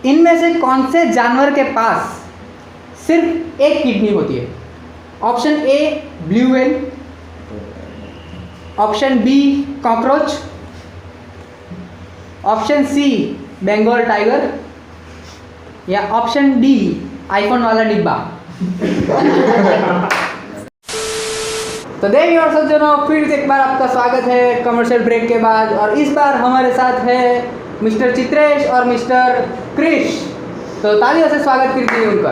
इनमें से कौन से जानवर के पास सिर्फ एक किडनी होती है? Option A blue whale, option B cockroach, option C Bengal tiger, या ऑप्शन डी आईफोन वाला डिब्बा। तो देखिए और सज्जनों, फिर एक बार आपका स्वागत है कमर्शियल ब्रेक के बाद, और इस बार हमारे साथ है मिस्टर चित्रेश और मिस्टर क्रिश। तो तालियों से स्वागत कीजिए उनका।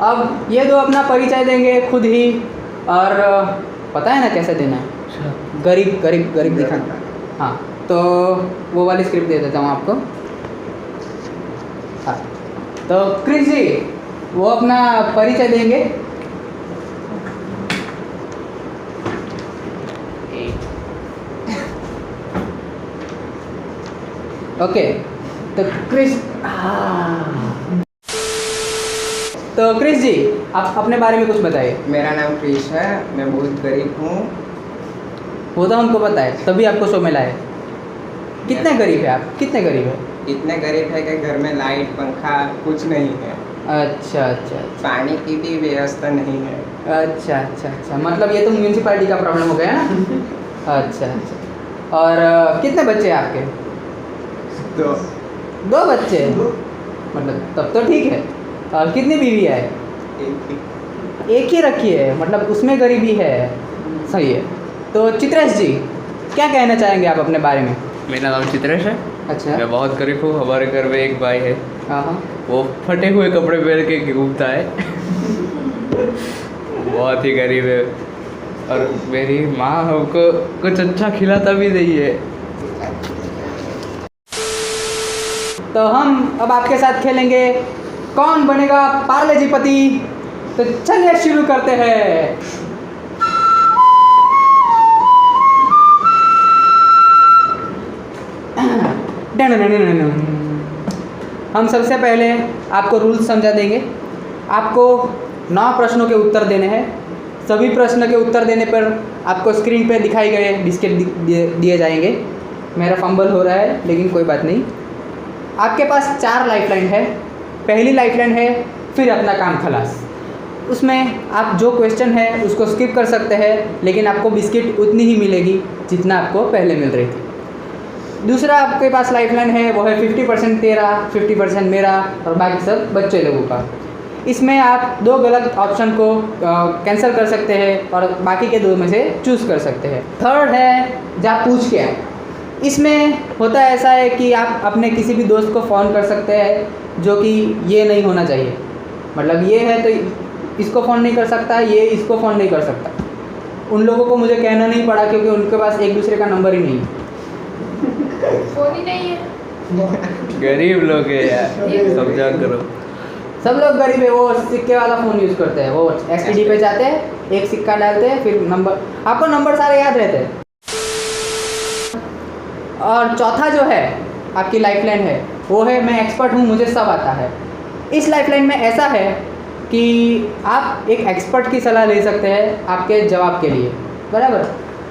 अब ये दो अपना परिचय देंगे खुद ही, और पता है ना कैसे देना है, गरीब गरीब गरीब दिखाना। हाँ, तो वो वाली स्क्रिप्ट दे देता हूँ आपको। हाँ, तो क्रिश जी वो अपना परिचय देंगे। ओके, तो क्रिश जी आप अपने बारे में कुछ बताइए। मेरा नाम क्रिश है, मैं बहुत गरीब हूँ। वो तो हमको पता है, तभी आपको शो में लाए। कितने गरीब है आप? कितने गरीब है? इतने गरीब है कि घर में लाइट पंखा कुछ नहीं है। अच्छा अच्छा अच्छा, पानी की भी व्यवस्था नहीं है। अच्छा अच्छा अच्छा, मतलब ये तो म्यूनसिपालिटी का प्रॉब्लम हो गया ना। अच्छा अच्छा, और कितने बच्चे हैं आपके? दो बच्चे हैं, मतलब तब तो ठीक है। और कितनी बीवी है? एक ही रखी है, मतलब उसमें गरीबी है। सही है। तो चित्रेश जी क्या कहना चाहेंगे आप अपने बारे में? मेरा नाम चित्रेश है। अच्छा, मैं बहुत गरीब हूँ। हमारे घर में एक भाई है, हाँ, वो फटे हुए कपड़े पहन के घूमता है। बहुत ही गरीब है। और मेरी माँ हमको कुछ अच्छा खिलाता भी नहीं है। तो हम अब आपके साथ खेलेंगे कौन बनेगा पार्ले जी पति। तो चलिए शुरू करते हैं। हम सबसे पहले आपको रूल्स समझा देंगे। आपको 9 प्रश्नों के उत्तर देने हैं। सभी प्रश्न के उत्तर देने पर आपको स्क्रीन पे दिखाए गए बिस्किट दिए जाएंगे। मेरा फंबल हो रहा है लेकिन कोई बात नहीं। आपके पास 4 लाइफलाइन है। पहली लाइफलाइन है फिर अपना काम खलास। उसमें आप जो क्वेश्चन है उसको स्किप कर सकते हैं, लेकिन आपको बिस्किट उतनी ही मिलेगी जितना आपको पहले मिल रही थी। दूसरा आपके पास लाइफलाइन है, वो है 50% तेरा 50% मेरा और बाकी सब बच्चे लोगों का। इसमें आप 2 गलत ऑप्शन को कैंसिल कर सकते हैं और बाकी के 2 में से चूज़ कर सकते हैं। थर्ड है जा पूछ के। इसमें होता है ऐसा है कि आप अपने किसी भी दोस्त को फ़ोन कर सकते हैं, जो कि ये नहीं होना चाहिए। मतलब ये है तो इसको फ़ोन नहीं कर सकता, ये इसको फ़ोन नहीं कर सकता। उन लोगों को मुझे कहना नहीं पड़ा क्योंकि उनके पास एक दूसरे का नंबर ही नहीं है। फोन ही नहीं है। गरीब लोग है यार, समझा करो। सब लोग गरीब है। वो सिक्के वाला फ़ोन यूज़ करते हैं। वो एसटीडी पे जाते हैं, एक सिक्का डालते हैं, फिर नंबर, आपको नंबर सारे याद रहते हैं। और चौथा जो है आपकी लाइफलाइन है, वो है मैं एक्सपर्ट हूँ, मुझे सब आता है। इस लाइफलाइन में ऐसा है कि आप एक एक्सपर्ट की सलाह ले सकते हैं आपके जवाब के लिए, बराबर।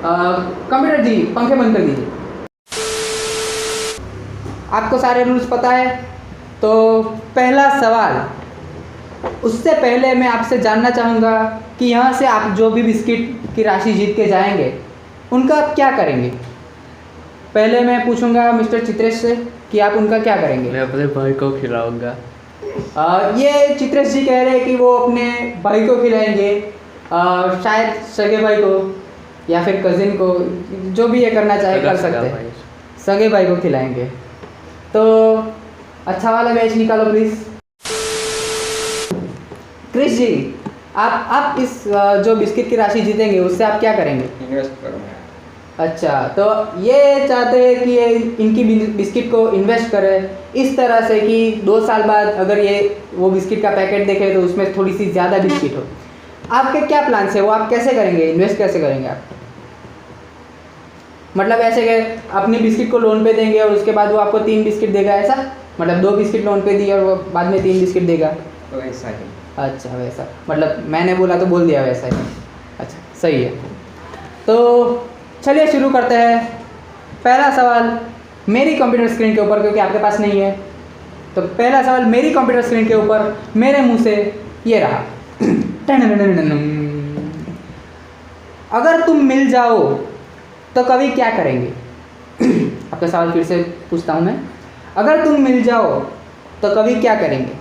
कंप्यूटर जी पंखे बंद कर दीजिए। आपको सारे रूल्स पता है। तो पहला सवाल, उससे पहले मैं आपसे जानना चाहूँगा कि यहाँ से आप जो भी बिस्किट की राशि जीत के जाएंगे उनका आप क्या करेंगे। पहले मैं पूछूंगा मिस्टर चित्रेश से कि आप उनका क्या करेंगे। मैं अपने भाई को खिलाऊंगा। ये चित्रेश जी कह रहे हैं कि वो अपने भाई को खिलाएंगे, शायद सगे भाई को या फिर कजिन को, जो भी ये करना चाहे कर सकते हैं। सगे भाई को खिलाएंगे। तो अच्छा वाला मैच निकालो प्लीज़। क्रिश जी आप इस जो बिस्किट की राशि जीतेंगे उससे आप क्या करेंगे? इन्वेस्ट करूँगा। अच्छा, तो ये चाहते हैं कि ये इनकी बिस्किट को इन्वेस्ट करें इस तरह से कि 2 साल बाद अगर ये वो बिस्किट का पैकेट देखे तो उसमें थोड़ी सी ज़्यादा बिस्किट हो। आपके क्या प्लान है, वो आप कैसे करेंगे, इन्वेस्ट कैसे करेंगे आप? मतलब ऐसे कि अपनी बिस्किट को लोन पे देंगे और उसके बाद वो आपको 3 बिस्किट देगा, ऐसा? मतलब 2 बिस्किट लोन पे दिए और वो बाद में 3 बिस्किट देगा, तो ऐसा ही। अच्छा वैसा, मतलब मैंने बोला तो बोल दिया वैसा ही। अच्छा सही है। तो चलिए शुरू करते हैं। पहला सवाल, मेरी कंप्यूटर स्क्रीन के ऊपर, क्योंकि आपके पास नहीं है। तो पहला सवाल मेरी कंप्यूटर स्क्रीन के ऊपर मेरे मुंह से ये रहा। अगर तुम मिल जाओ तो कभी क्या करेंगे? आपका सवाल फिर से पूछता हूँ मैं। अगर तुम मिल जाओ तो कभी क्या करेंगे?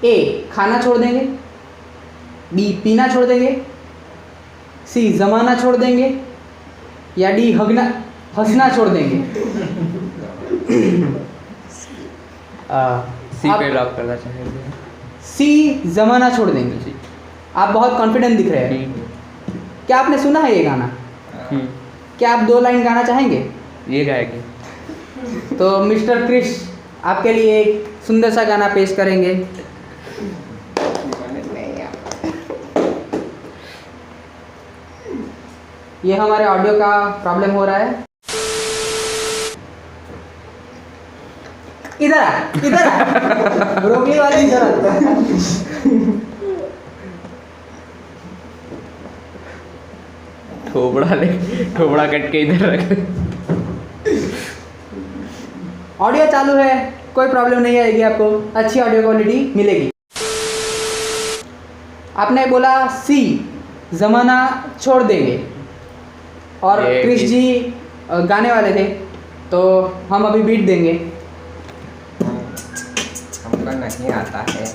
ए, खाना छोड़ देंगे, बी, पीना छोड़ देंगे, सी, जमाना छोड़ देंगे, या डी, हंसना छोड़ देंगे। सी पे लॉक करना चाहेंगे। सी, जमाना छोड़ देंगे। आप बहुत कॉन्फिडेंट दिख रहे हैं। क्या आपने सुना है ये गाना? क्या आप 2 लाइन गाना चाहेंगे? ये गाएंगे। तो मिस्टर क्रिश आपके लिए एक सुंदर सा गाना पेश करेंगे। ये हमारे ऑडियो का प्रॉब्लम हो रहा है। इधर आ, इधर आ। ब्रोकली वाले इधर आ। ठोबड़ा कट के इधर रख। ऑडियो चालू है, कोई प्रॉब्लम नहीं आएगी, आपको अच्छी ऑडियो क्वालिटी मिलेगी। आपने बोला सी, जमाना छोड़ देंगे, और क्रिश जी गाने वाले थे, तो हम अभी बीट देंगे। हमको नहीं आता है।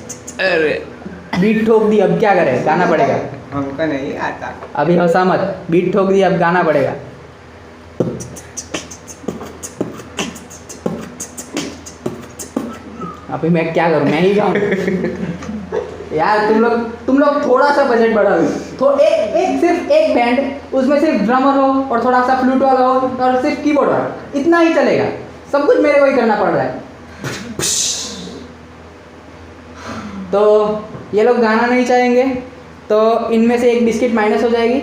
अरे बीट ठोक दी, अब क्या करें, गाना पड़ेगा। हमको नहीं आता। अभी हंसा मत, बीट ठोक दी, अब गाना पड़ेगा। अभी मैं क्या करूं, मैं ही गाऊं? यार तुम लोग थोड़ा सा बजट बढ़ाओ। सिर्फ एक बैंड, उसमें सिर्फ ड्रमर हो और थोड़ा सा फ्लूट वाला हो और सिर्फ कीबोर्ड वाला, इतना ही चलेगा। सब कुछ मेरे को ही करना पड़ रहा है। तो ये लोग गाना नहीं चाहेंगे, तो इनमें से एक बिस्किट माइनस हो जाएगी।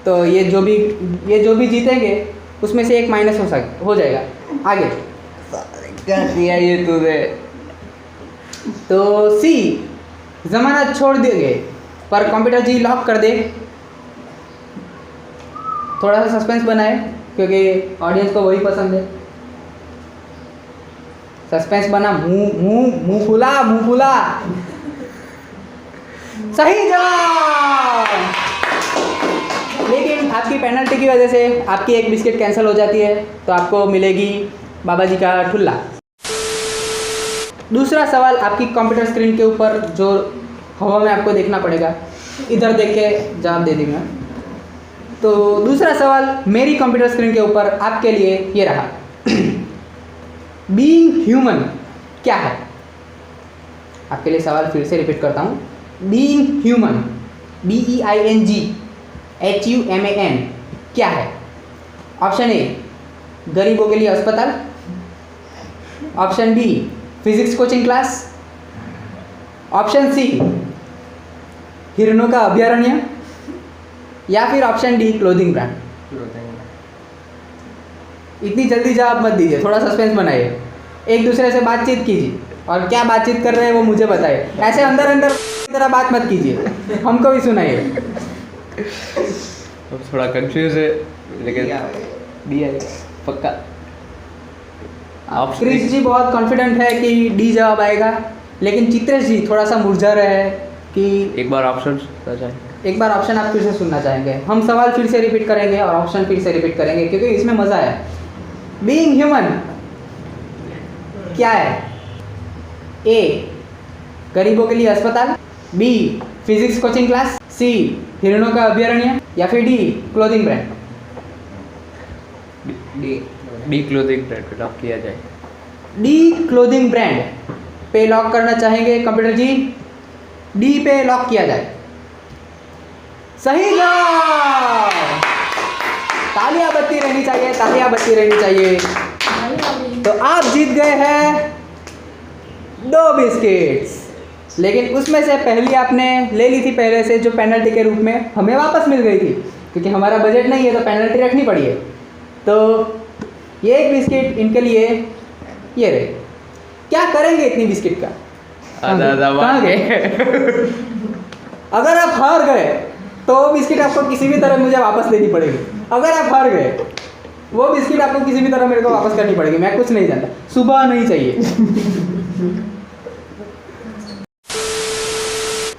तो ये जो भी जीतेंगे उसमें से एक माइनस हो जाएगा। आगे क्या किया ये तूने? तो सी, जमाना छोड़ देंगे, पर कंप्यूटर जी लॉक कर दे। थोड़ा सा सस्पेंस बनाए, क्योंकि ऑडियंस को वही पसंद है। सस्पेंस बना, मुंह फुला। सही जवाब। लेकिन आपकी पेनल्टी की वजह से आपकी एक बिस्किट कैंसिल हो जाती है, तो आपको मिलेगी बाबा जी का ठुल्ला। दूसरा सवाल आपकी कंप्यूटर स्क्रीन के ऊपर जो हवा में आपको देखना पड़ेगा, इधर देख के जवाब दे दूँगा। तो दूसरा सवाल मेरी कंप्यूटर स्क्रीन के ऊपर आपके लिए ये रहा। बीइंग ह्यूमन क्या है? आपके लिए सवाल फिर से रिपीट करता हूँ। बीइंग ह्यूमन, BEINGHUMAN क्या है? ऑप्शन ए, गरीबों के लिए अस्पताल। Option B, physics coaching class. Option C, हिरणों का अभयारण्य, या फिर ऑप्शन डी, क्लोथिंग ब्रांड। इतनी जल्दी जवाब मत दीजिए, थोड़ा सस्पेंस बनाइए, एक दूसरे से बातचीत कीजिए, और क्या बातचीत कर रहे हैं वो मुझे बताइए। ऐसे अंदर तरह बात मत कीजिए, हमको भी सुनाइए। अब थोड़ा कंफ्यूज है, लेकिन डी है पक्का। क्रिश जी बहुत कॉन्फिडेंट है कि डी जवाब आएगा, लेकिन चित्रेश जी थोड़ा सा मुरझा रहे हैं कि एक बार ऑप्शन आप फिर से सुनना चाहेंगे। हम सवाल फिर से रिपीट करेंगे और ऑप्शन फिर से रिपीट करेंगे, क्योंकि इसमें मज़ा है। बीइंग ह्यूमन क्या है? ए, गरीबों के लिए अस्पताल। B, physics coaching class. C, हिरणों का अभयारण्य, या फिर D, clothing brand. D clothing brand पे लॉक किया जाए। डी क्लोथिंग ब्रांड पे लॉक करना चाहेंगे कंप्यूटर जी? डी पे लॉक किया जाए। सही जवाब। तालियां बत्ती रहनी चाहिए, तालियां बत्ती रहनी चाहिए। तो आप जीत गए हैं 2 बिस्किट्स, लेकिन उसमें से पहली आपने ले ली थी पहले से, जो पेनल्टी के रूप में हमें वापस मिल गई थी, क्योंकि हमारा बजट नहीं है तो पेनल्टी रखनी पड़ी है। तो ये एक बिस्किट इनके लिए ये रहे। क्या करेंगे इतनी बिस्किट का? कहाँ गए? अगर आप हार गए तो बिस्किट आपको किसी भी तरह मुझे वापस देनी पड़ेगी। अगर आप हार गए वो बिस्किट आपको किसी भी तरह मेरे को वापस करनी पड़ेगी, मैं कुछ नहीं जानता, सुबह नहीं चाहिए।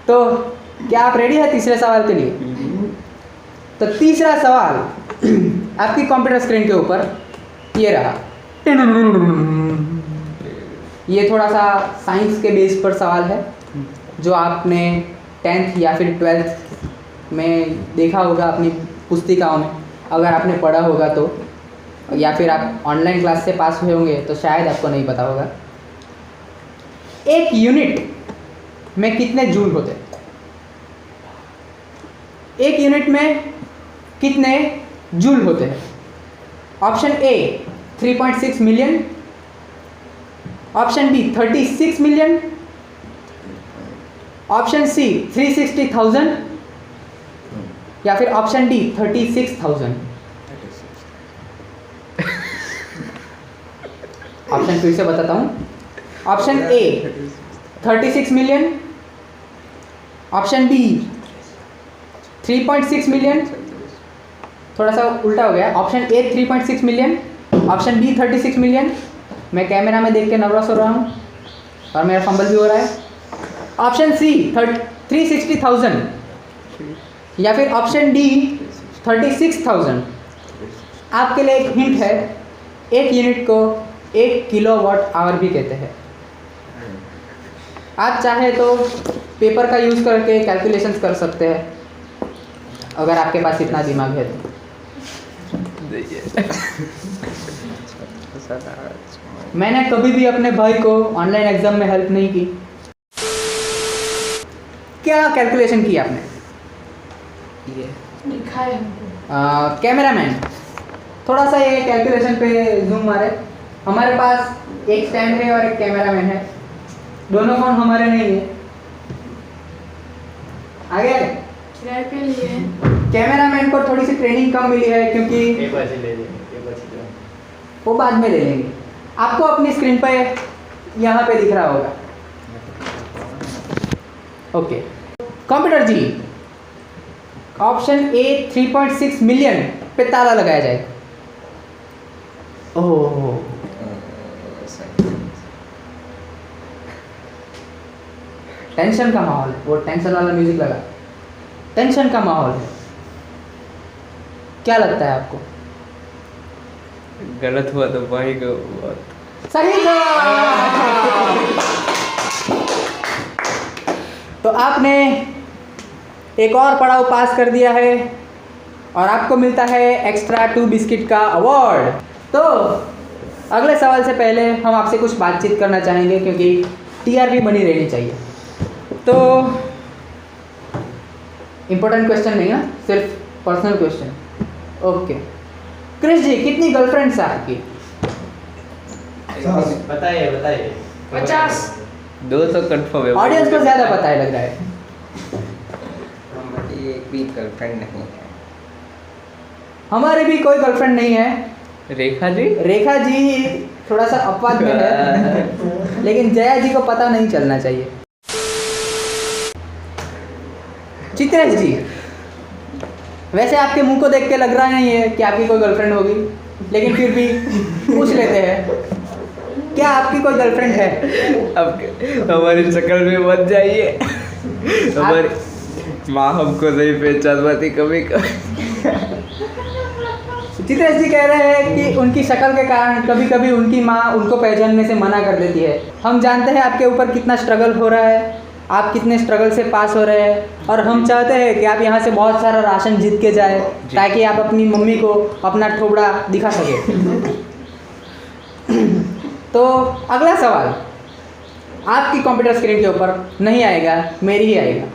तो क्या आप रेडी है तीसरे सवाल के लिए? तो तीसरा सवाल आपकी कंप्यूटर स्क्रीन के ऊपर ये रहा। ये थोड़ा सा साइंस के बेस पर सवाल है, जो आपने 10th या फिर 12th में देखा होगा अपनी पुस्तिकाओं में, अगर आपने पढ़ा होगा तो, या फिर आप ऑनलाइन क्लास से पास हुए होंगे तो शायद आपको नहीं पता होगा। एक यूनिट में कितने जूल होते हैं? एक यूनिट में कितने जूल होते हैं? Option A 3.6 million, option B 36 million, option C 360,000 या फिर ऑप्शन डी 36,000। ऑप्शन फिर से बताता हूं। Option A 36 million, option B 3.6 million, थोड़ा सा उल्टा हो गया, option A 3.6 million, option B 36 million. मैं कैमरा में देख के नर्वस हो रहा हूँ और मेरा फंबल भी हो रहा है। ऑप्शन सी 360,000 या फिर ऑप्शन डी 36,000। आपके लिए एक हिंट है, एक यूनिट को 1 किलोवाट आवर भी कहते हैं। आप चाहे तो पेपर का यूज़ करके कैलकुलेशंस कर सकते हैं, अगर आपके पास इतना दिमाग है तो। मैंने कभी भी अपने भाई को ऑनलाइन एग्जाम में हेल्प नहीं की। क्या कैलकुलेशन की आपने? ये लिखा है हमको। कैमरामैन थोड़ा सा ये कैलकुलेशन पे जूम मारे। हमारे पास एक स्टैंड है और एक कैमरामैन है, दोनों फोन हमारे नहीं है। आगे किराए पे लिए हैं। कैमरामैन को थोड़ी सी ट्रेनिंग कम मिली है, क्योंकि वो बाद में ले लेंगे। आपको अपनी स्क्रीन पे यहाँ पे दिख रहा होगा। Okay computer ji, option A 3.6 million पे ताला लगाया जाए। ओह टेंशन का माहौल, वो टेंशन वाला म्यूजिक लगा, टेंशन का माहौल है। क्या लगता है आपको? गलत हुआ तो भाई को सही जवाब। तो आपने एक और पड़ाव पास कर दिया है और आपको मिलता है एक्स्ट्रा 2 बिस्किट का अवार्ड। तो अगले सवाल से पहले हम आपसे कुछ बातचीत करना चाहेंगे, क्योंकि टीआरपी बनी रहनी चाहिए। तो इम्पोर्टेंट क्वेश्चन नहीं है, सिर्फ पर्सनल क्वेश्चन। ओके क्रिश जी, कितनी गर्लफ्रेंड्स है आपकी? बताइए 50। 2 तो कंफर्म है। ऑडियंस को ज़्यादा पता है लग रहा है। हमारी एक भी गर्लफ्रेंड नहीं है। हमारे भी कोई गर्लफ्रेंड नहीं है। रेखा जी, रेखा जी थोड़ा सा अपवाद में है, लेकिन जया जी को पता नहीं चलना चाहिए। चित्रेश जी, वैसे आपके मुंह को देख के लग रहा नहीं है कि आपकी कोई गर्लफ्रेंड होगी, लेकिन फिर भी पूछ लेते हैं, क्या आपकी कोई गर्लफ्रेंड है? अब हमारी शक्ल में मत जाइए। हमारी माँ हमको नहीं पहचान पाती कभी कभी। चित्रेश जी कह रहे हैं कि उनकी शक्ल के कारण कभी कभी उनकी माँ उनको पहचानने से मना कर देती है। हम जानते हैं आपके ऊपर कितना स्ट्रगल हो रहा है, आप कितने स्ट्रगल से पास हो रहे हैं, और हम चाहते हैं कि आप यहाँ से बहुत सारा राशन जीत के जाए, ताकि आप अपनी मम्मी को अपना ठोबड़ा दिखा सके। तो अगला सवाल आपकी कंप्यूटर स्क्रीन के ऊपर नहीं आएगा, मेरी ही आएगा।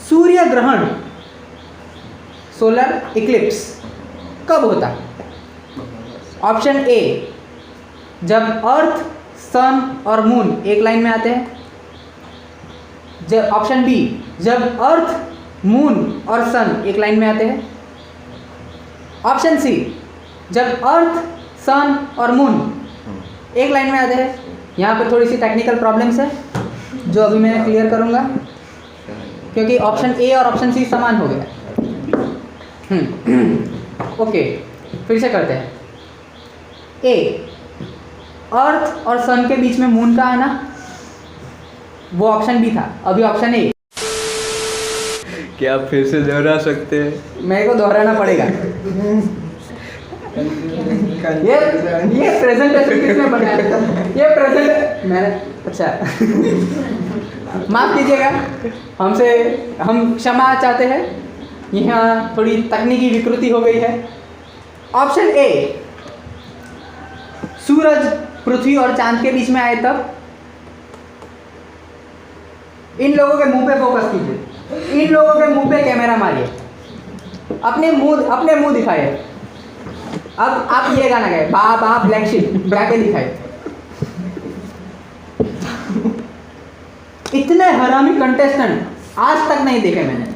सूर्य ग्रहण, सोलर इक्लिप्स कब होता है? ऑप्शन ए जब अर्थ, सन और मून एक लाइन में आते हैं। ऑप्शन बी जब अर्थ, मून और सन एक लाइन में आते हैं। ऑप्शन सी जब अर्थ, सन और मून एक लाइन में आते हैं। यहाँ पे थोड़ी सी टेक्निकल प्रॉब्लम्स है जो अभी मैं क्लियर करूँगा, क्योंकि ऑप्शन ए और ऑप्शन सी समान हो गया। ओके फिर से करते हैं। ए, अर्थ और सन के बीच में मून का आना, वो ऑप्शन बी था। अभी ऑप्शन ए, क्या आप फिर से दोहरा सकते हैं? मेरे को दोहराना पड़ेगा। ये प्रेजेंटेशन किसने बनाया? ये प्रेजेंट मैंने, अच्छा माफ़ कीजिएगा, हम क्षमा चाहते हैं, यहाँ थोड़ी तकनीकी विकृति हो गई है। ऑप्शन ए, सूरज पृथ्वी और चांद के बीच में आए तब। इन लोगों के मुंह पे फोकस कीजिए, इन लोगों के मुंह पे कैमरा मारिए, अपने मुंह दिखाइए। अब आप ये गाना गाए, बा ब्लैक शीप गा के दिखाए। इतने हरामी कंटेस्टेंट आज तक नहीं देखे मैंने।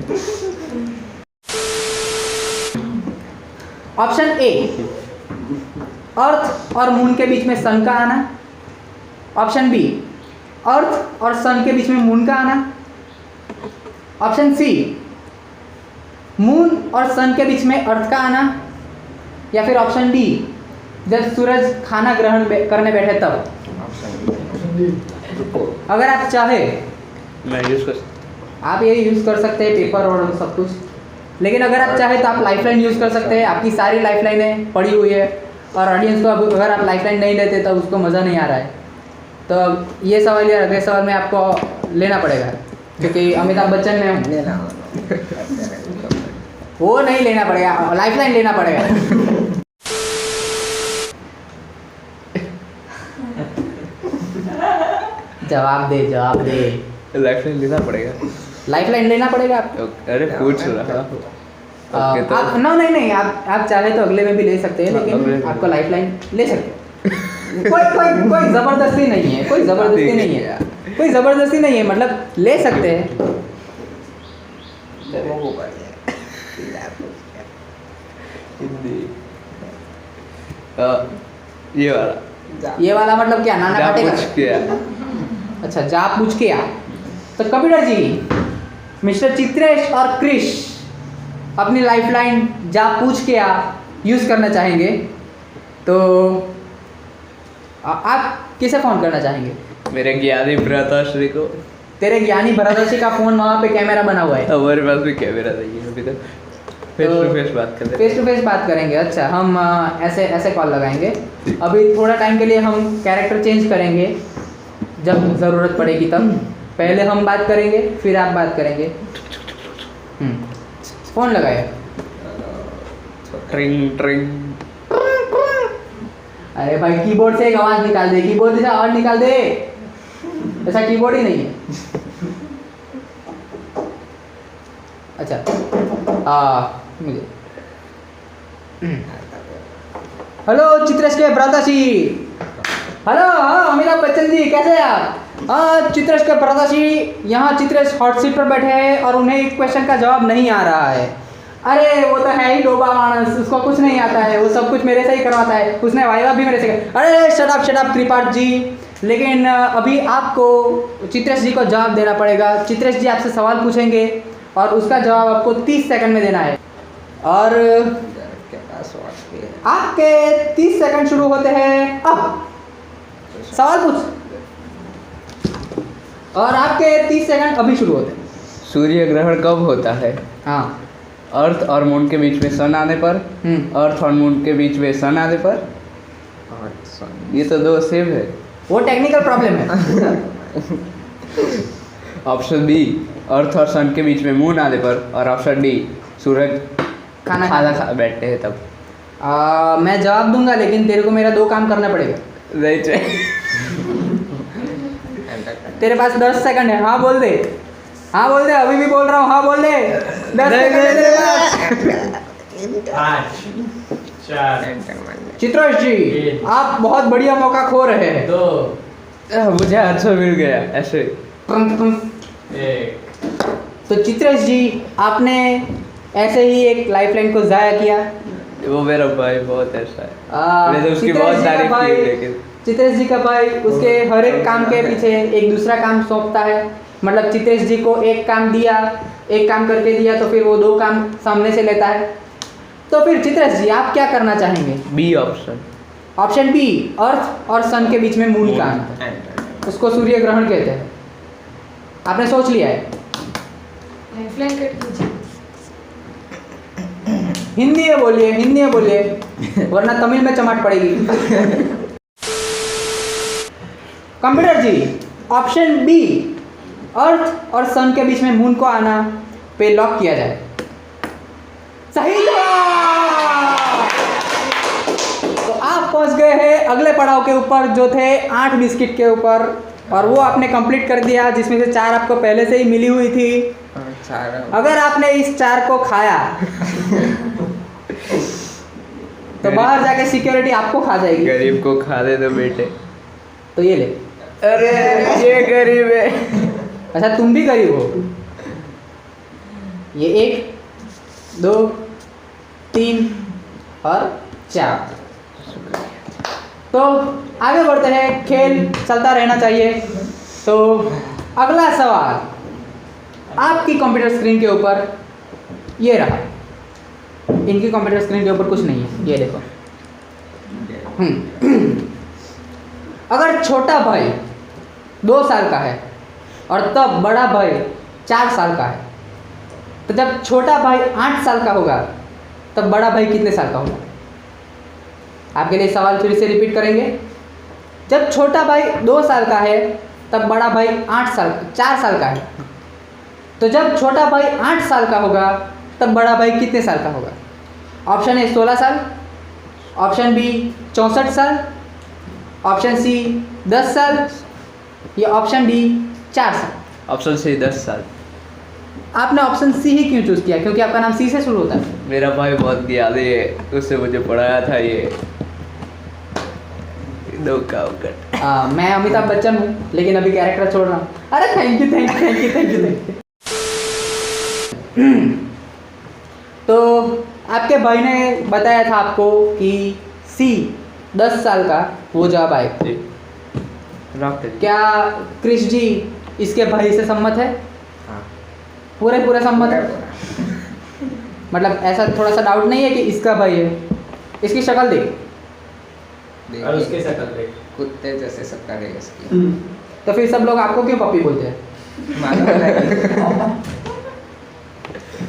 ऑप्शन ए, अर्थ और मून के बीच में सन का आना। ऑप्शन बी, अर्थ और सन के बीच में मून का आना। ऑप्शन सी, मून और सन के बीच में अर्थ का आना। या फिर ऑप्शन डी, जब सूरज खाना ग्रहण करने बैठे तब। अगर आप चाहे मैं यूज़ कर, आप ये यूज़ कर सकते हैं, पेपर और सब कुछ। लेकिन अगर आप चाहे तो आप लाइफलाइन यूज़ कर सकते हैं। आपकी सारी लाइफलाइनें पड़ी हुई है और ऑडियंस को अगर आप लाइफलाइन नहीं लेते तो उसको मज़ा नहीं आ रहा है। तो ये सवाल या अगले सवाल में आपको लेना पड़ेगा, क्योंकि अमिताभ बच्चन ने वो नहीं लेना पड़ेगा, लाइफलाइन लेना पड़ेगा। जवाब दे। लाइफलाइन लेना पड़ेगा। लाइफलाइन लेना पड़ेगा आपको। अरे पूछ रहा। ओके, तो आप नहीं, आप चाहे तो अगले में भी ले सकते हैं, लेकिन आपको लाइफलाइन ले सकते हैं। कोई ज़बरदस्ती नहीं है, कोई ज़बरदस्ती नहीं है, मतलब ले सकते हैं। ये वाला मतलब क्या? नाना जा पाटेकर? पूछ के आ। अच्छा, जा पूछ के आ। तो कंप्यूटर जी, मिस्टर चित्रेश और क्रिश अपनी लाइफलाइन जा पूछ के आ यूज़ करना चाहेंगे, तो आप किसे फ़ोन करना चाहेंगे? मेरे ज्ञानी भ्राताश्री को। तेरे ज्ञानी भरतश्री का फ़ोन, वहाँ पे कैमरा बना हुआ है। हमारे पास भी कैमरा नहीं है अभी तक। फेस टू फेस बात करते हैं। फेस टू फेस बात करेंगे। अच्छा, हम ऐसे कॉल लगाएंगे। अभी थोड़ा टाइम के लिए हम कैरेक्टर चेंज करेंगे, जब ज़रूरत पड़ेगी तब। पहले हम बात करेंगे, फिर आप बात करेंगे। फ़ोन लगाए। ट्रिंग ट्रिंग। अरे भाई, कीबोर्ड से एक आवाज़ निकाल दे, कीबोर्ड से आवाज़ निकाल दे। ऐसा कीबोर्ड ही नहीं है। अच्छा, मुझे हेलो चित्रेश के भ्राताश्री। हेलो, हाँ अमिताभ बच्चन जी, कैसे हैं आप? हाँ, चित्रेश के भ्राताश्री, यहाँ चित्रेश हॉट सीट पर बैठे हैं और उन्हें एक क्वेश्चन का जवाब नहीं आ रहा है। अरे वो तो है ही डोबा मानस, उसको कुछ नहीं आता है, वो सब कुछ मेरे से ही करवाता है, उसने वाइवा भी मेरे से कर। अरे शट अप कृपाठ जी। लेकिन अभी आपको चित्रेश जी को जवाब देना पड़ेगा। चित्रेश जी आपसे सवाल पूछेंगे और उसका जवाब आपको 30 सेकंड में देना है। और आपके 30 सेकंड शुरू होते हैं अब। सवाल पूछ। और आपके 30 सेकंड अभी शुरू होते हैं। सूर्य ग्रहण कब होता है? हाँ, अर्थ और मून के बीच में सन आने पर। अर्थ और मून के बीच में सन आने पर। ये तो दो सेम है। वो टेक्निकल प्रॉब्लम है। ऑप्शन बी, अर्थ और सन के बीच में मून आने पर। और ऑप्शन डी, सूरज खाना खा बैठते हैं तब। मैं जवाब दूंगा, लेकिन तेरे को मेरा 2 काम करना पड़ेगा। नहीं चाहिए। तेरे पास 10 सेकंड है। हाँ बोल दे, अभी भी बोल रहा हूँ। हाँ बोल दे, 10 सेकंड है तेरे पास। 5 4 चित्रेश जी, आप बहुत बढ़िया मौका खो रहे हैं। 2 मुझे आंसर मिल गया ऐसे। 1। तो चित्रेश जी, आपने ऐसे ही एक लाइफलाइन को ज़ाया किया। वो मेरा भाई बहुत ऐसा है। मैंने उसकी बहुत तारीफ की, लेकिन चित्रेश जी का भाई उसके हर एक काम के पीछे एक दूसरा काम सौंपता है। मतलब चित्रेश जी को एक काम दिया, एक काम करके दिया, तो फिर वो 2 काम सामने से लेता है। तो फिर चित्रेश जी आप क्या करना चाहेंगे? B option. Option B, earth और सन के बीच में मून का आना, उसको सूर्य ग्रहण कहते हैं। आपने सोच लिया है? लाइफलाइन कट कीजिए। हिंदी में बोलिए, हिंदी में बोलिए, वरना तमिल में चमाट पड़ेगी। Computer ji, option B, earth और सन के बीच में मून को आना पे लॉक किया जाए। सही जवाब। तो आप पहुंच गए हैं अगले पड़ाव के ऊपर, जो थे 8 बिस्किट के ऊपर, और वो आपने कंप्लीट कर दिया, जिसमें से 4 आपको पहले से ही मिली हुई थी। अगर आपने इस 4 को खाया तो बाहर जाके सिक्योरिटी आपको खा जाएगी। गरीब को खा दे दो बेटे। तो ये ले। अरे ये गरीब है। अच्छा तुम भी गरीब हो। ये 1 2 3 और 4। तो आगे बढ़ते हैं, खेल चलता रहना चाहिए। तो अगला सवाल आपकी कंप्यूटर स्क्रीन के ऊपर ये रहा। इनकी कंप्यूटर स्क्रीन के ऊपर कुछ नहीं है, ये देखो। अगर छोटा भाई 2 साल का है और तब बड़ा भाई 4 साल का है, तो जब छोटा भाई 8 साल का होगा तब बड़ा भाई कितने साल का होगा? आपके लिए सवाल फिर से रिपीट करेंगे। जब छोटा भाई 2 साल का है तब बड़ा भाई 4 साल का है, तो जब छोटा भाई 8 साल का होगा तब बड़ा भाई कितने साल का होगा? ऑप्शन ए 16 साल, ऑप्शन बी 64 साल, ऑप्शन सी 10 साल, या ऑप्शन डी 4 साल। ऑप्शन सी 10 साल। आपने ऑप्शन सी ही क्यों चूज किया? क्योंकि आपका नाम सी से शुरू होता है। मेरा भाई बहुत याद है, उससे मुझे पढ़ाया था ये दो कावकट। मैं अमिताभ बच्चन हूँ, लेकिन अभी कैरेक्टर छोड़ रहा हूँ। अरे thank you thank you thank you thank you thank you. तो आपके भाई ने बताया था आपको कि सी 10 साल का वो जवाब आए। क्या क्रिश जी इसके भाई से सम्मत है? हाँ। पूरे सम्मत है? मतलब ऐसा थोड़ा सा डाउट नहीं है कि इसका भाई है? इसकी शक्ल देख, और उसके शक्ल देख, कुत्ते जैसे शक्ल है इसकी। तो फिर सब लोग आपको क्यों पप्पी बोलते हैं? मालूम नहीं।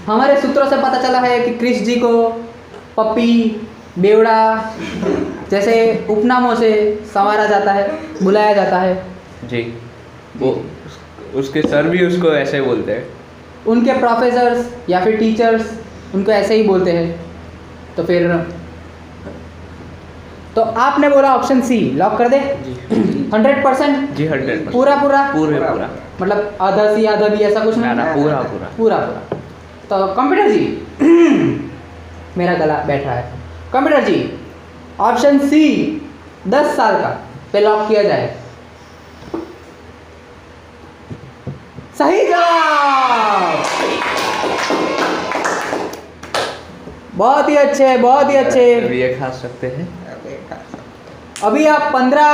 हमारे सूत्रों से पता चला है कि क्रिश जी को पप्पी, बेवड़ा जैसे उपनामों से संवारा जाता है, बुलाया जाता है। जी, वो उसके सर भी उसको ऐसे ही बोलते हैं। उनके प्रोफेसर्स या फिर टीचर्स उनको ऐसे ही बोलते हैं। तो फिर तो आपने बोला ऑप्शन सी, लॉक कर दे? जी 100%? जी 100%। पूरा पूरा मतलब आधा सी आधा भी ऐसा कुछ नहीं? ना पूरा पूरा। तो कंप्यूटर जी मेरा गला बैठ रहा है। कंप्यूटर जी ऑप्शन सी 10 साल का पे लॉक किया जाए। सही जवाब। बहुत ही अच्छे, बहुत ही अच्छे। ये खा सकते हैं। अभी आप 15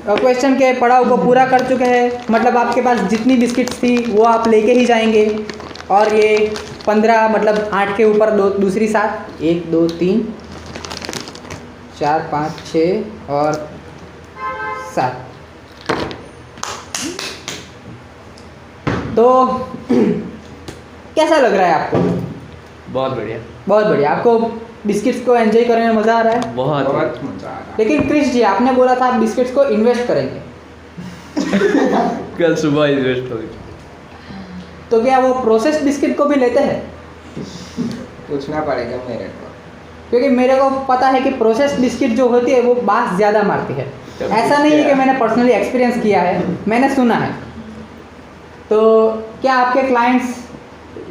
क्वेश्चन के पड़ाव को पूरा कर चुके हैं। मतलब आपके पास जितनी बिस्किट्स थी वो आप लेके ही जाएंगे। और ये 15 मतलब 8 के ऊपर दूसरी 7, 1 2 3 4 5 6 और 7। तो कैसा लग रहा है आपको? बहुत बढ़िया। बहुत बढ़िया। आपको बिस्किट्स को एंजॉय करने में मज़ा आ रहा है? बहुत मजा आ रहा। लेकिन क्रिश जी आपने बोला था आप बिस्किट्स को इन्वेस्ट करेंगे। कल सुबह इन्वेस्ट होगी। तो क्या वो प्रोसेस्ड बिस्किट को भी लेते हैं? पूछना पड़ेगा मेरे को, क्योंकि मेरे को पता है कि प्रोसेस्ड बिस्किट जो होती है वो बास ज़्यादा मारती है। ऐसा नहीं है कि मैंने पर्सनली एक्सपीरियंस किया है, मैंने सुना है। तो क्या आपके क्लाइंट्स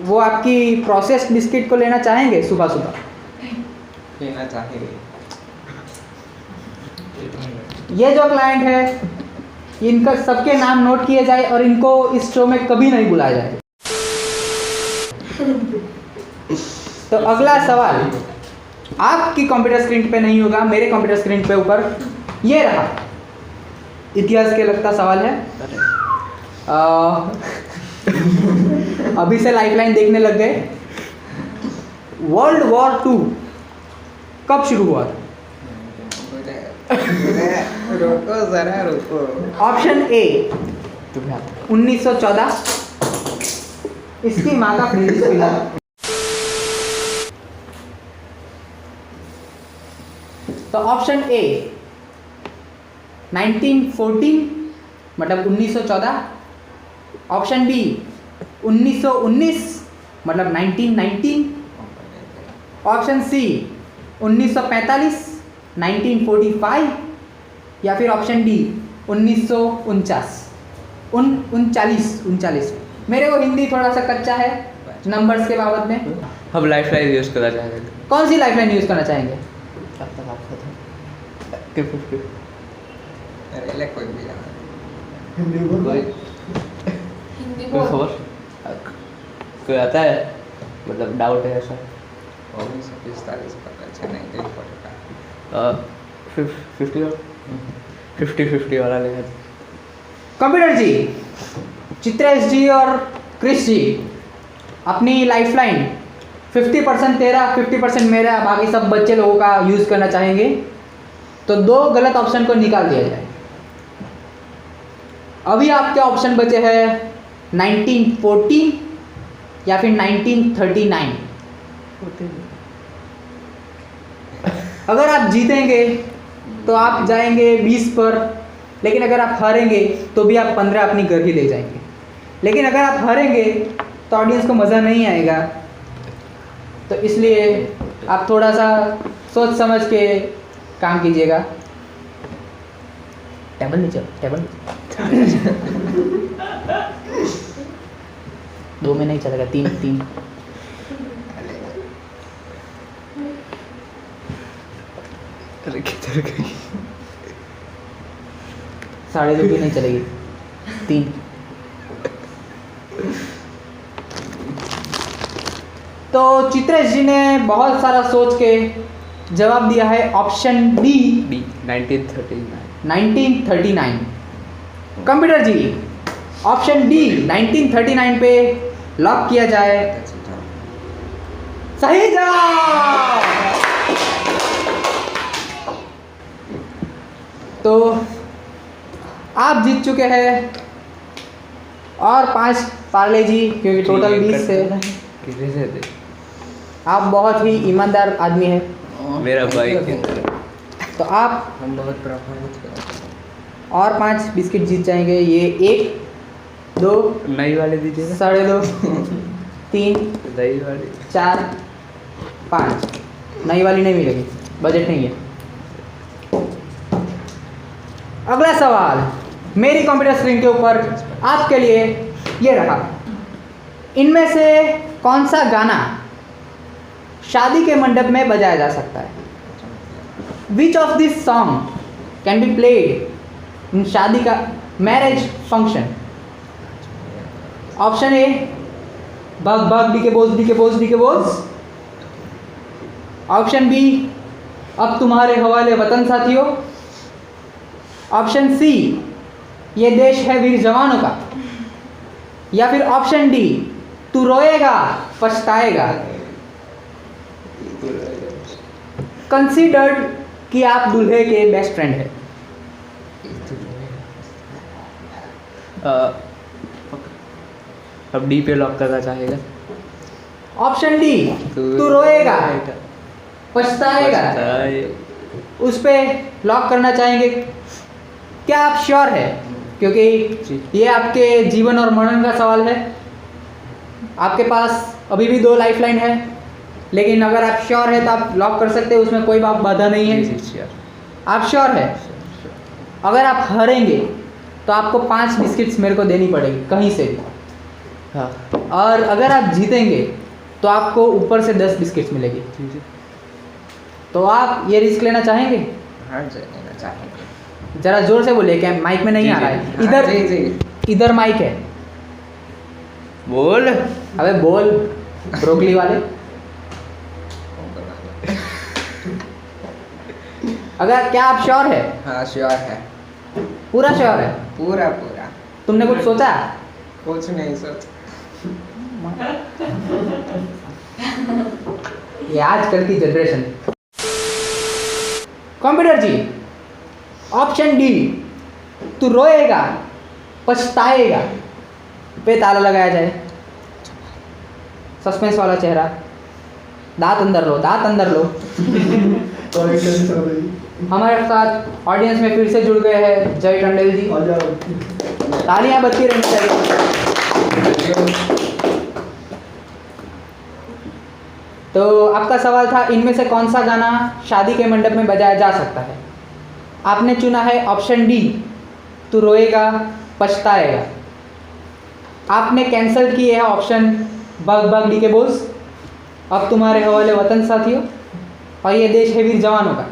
वो आपकी प्रोसेस्ड बिस्किट को लेना चाहेंगे सुबह सुबह? लेना चाहिए। ये जो क्लाइंट है इनका सबके नाम नोट किए जाए और इनको इस शो में कभी नहीं बुलाया जाए। तो अगला सवाल आपकी कंप्यूटर स्क्रीन पे नहीं होगा, मेरे कंप्यूटर स्क्रीन पे ऊपर ये रहा। इतिहास के लगता सवाल है। अभी से लाइफलाइन देखने लग गए। वर्ल्ड वॉर 2 कब शुरू हुआ था? रुको जरा रुको। ऑप्शन ए 1914, इसकी माँ का फ्रीज पिला। तो ऑप्शन ए 1914 मतलब 1914, ऑप्शन बी 1919 मतलब 1919, ऑप्शन सी 1945 1945, या फिर ऑप्शन डी 1939। मेरे को हिंदी थोड़ा सा कच्चा है नंबर्स के बाबत में। हम लाइफ लाइन यूज़ करना चाहेंगे। कौन सी लाइफलाइन यूज़ करना चाहेंगे? अरे ले कोई भी यार। हिंदी कोई बोल। खबर कोई आता है, मतलब डाउट है ऐसा? 1945 पता चला नहीं 50 वाला लेगा। कंप्यूटर जी, चित्रेश जी और क्रिश जी, अपनी लाइफलाइन 50% तेरा 50% मेरा, बाकी सब बच्चे लोगों का यूज़ करना चाहेंगे, तो दो गलत ऑप्शन को निकाल दिया जाए। अभी आपके ऑप्शन बचे हैं 1914 या फिर 1939। अगर आप जीतेंगे तो आप जाएंगे 20 पर, लेकिन अगर आप हारेंगे तो भी आप 15 अपनी घर ही ले जाएंगे। लेकिन अगर आप हारेंगे तो ऑडियंस को मज़ा नहीं आएगा, तो इसलिए आप थोड़ा सा सोच समझ के काम कीजिएगा। टेबल नीचे, टेबल 2 में नहीं चलेगा, 3। अरे किधर गई? 2.5 भी नहीं चलेगी, 3। तो चित्रेश जी ने बहुत सारा सोच के जवाब दिया है option D 1939। Computer ji, option D 1939 पे लॉक किया जाए। सही जवाब। तो आप जीत चुके हैं और 5 पार्ले जी, क्योंकि टोटल 20 से। आप बहुत ही ईमानदार आदमी हैं। मेरा भाई तो आप हम बहुत प्रभावित हुए। और 5 बिस्किट जीत जाएंगे। ये 1 2 नई वाले दीजिएगा। 2.5 3 नई वाली 4 5। नई वाली नहीं मिलेगी, बजट नहीं है। अगला सवाल मेरी कंप्यूटर स्क्रीन के ऊपर आपके लिए ये रहा। इनमें से कौन सा गाना शादी के मंडप में बजाया जा सकता है? Which of this song can be played in शादी का मैरिज फंक्शन? ऑप्शन ए भाग भाग डी के बोझ डी के बोझ डी के बोझ, ऑप्शन बी अब तुम्हारे हवाले वतन साथियों, ऑप्शन सी ये देश है वीर जवानों का, या फिर ऑप्शन डी तू रोएगा पछताएगा। कंसीडर्ड कि आप दूल्हे के बेस्ट फ्रेंड हैं। अब डी पे लॉक करना चाहेगा। ऑप्शन डी तू रोएगा पछताएगा, उस पे लॉक करना चाहेंगे। क्या आप श्योर है? क्योंकि ये आपके जीवन और मरण का सवाल है। आपके पास अभी भी 2 लाइफलाइन है, लेकिन अगर आप श्योर है तो आप लॉक कर सकते हैं, उसमें कोई बाधा नहीं है। आप श्योर है? अगर आप हारेंगे तो आपको 5 बिस्किट्स मेरे को देनी पड़ेगी कहीं से भी। हाँ और अगर आप जीतेंगे तो आपको ऊपर से 10 बिस्किट्स मिलेगी। तो आप ये रिस्क लेना चाहेंगे? हाँ लेना चाहेंगे। जरा जोर से बोलिए, क्या माइक में नहीं आ रहा है? इधर जी जी इधर माइक है। बोल। अबे बोल ब्रोकली वाले। अगर क्या आप श्योर है? हाँ श्योर है, पूरा श्योर है? पूरा पूरा। तुमने कुछ सोचा? कुछ नहीं सोच। ये आजकल की generation. Computer ji, option D, तू रोएगा पछताएगा पे ताला लगाया जाए। सस्पेंस वाला चेहरा, दांत अंदर लो, दांत अंदर लो। हमारे साथ ऑडियंस में फिर से जुड़ गए हैं जय टंडेल जी। तालियां बजती रहनी चाहिए। तो आपका सवाल था इनमें से कौन सा गाना शादी के मंडप में बजाया जा सकता है। आपने चुना है ऑप्शन डी, तू रोएगा पछताएगा। आपने कैंसिल किए है ऑप्शन बग बग डी के बोल्स। अब तुम्हारे हवाले वतन साथियों और ये देश है वीर जवानों का।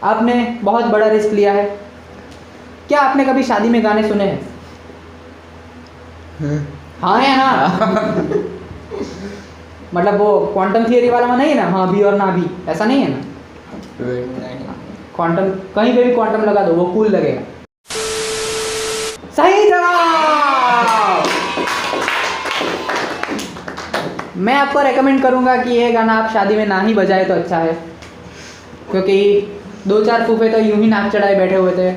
आपने बहुत बड़ा रिस्क लिया है। क्या आपने कभी शादी में गाने सुने हैं? हाँ या ना? मतलब वो क्वांटम थियरी वाला में नहीं है ना, हाँ भी और ना भी, ऐसा नहीं है ना? क्वांटम कहीं पे भी क्वांटम लगा दो वो कूल लगेगा। सही जवाब। मैं आपको रेकमेंड करूंगा कि ये गाना आप शादी में ना ही बजाए तो अच्छा है, क्योंकि 2-4 फूफे तो यूं ही नाक चढ़ाए बैठे हुए थे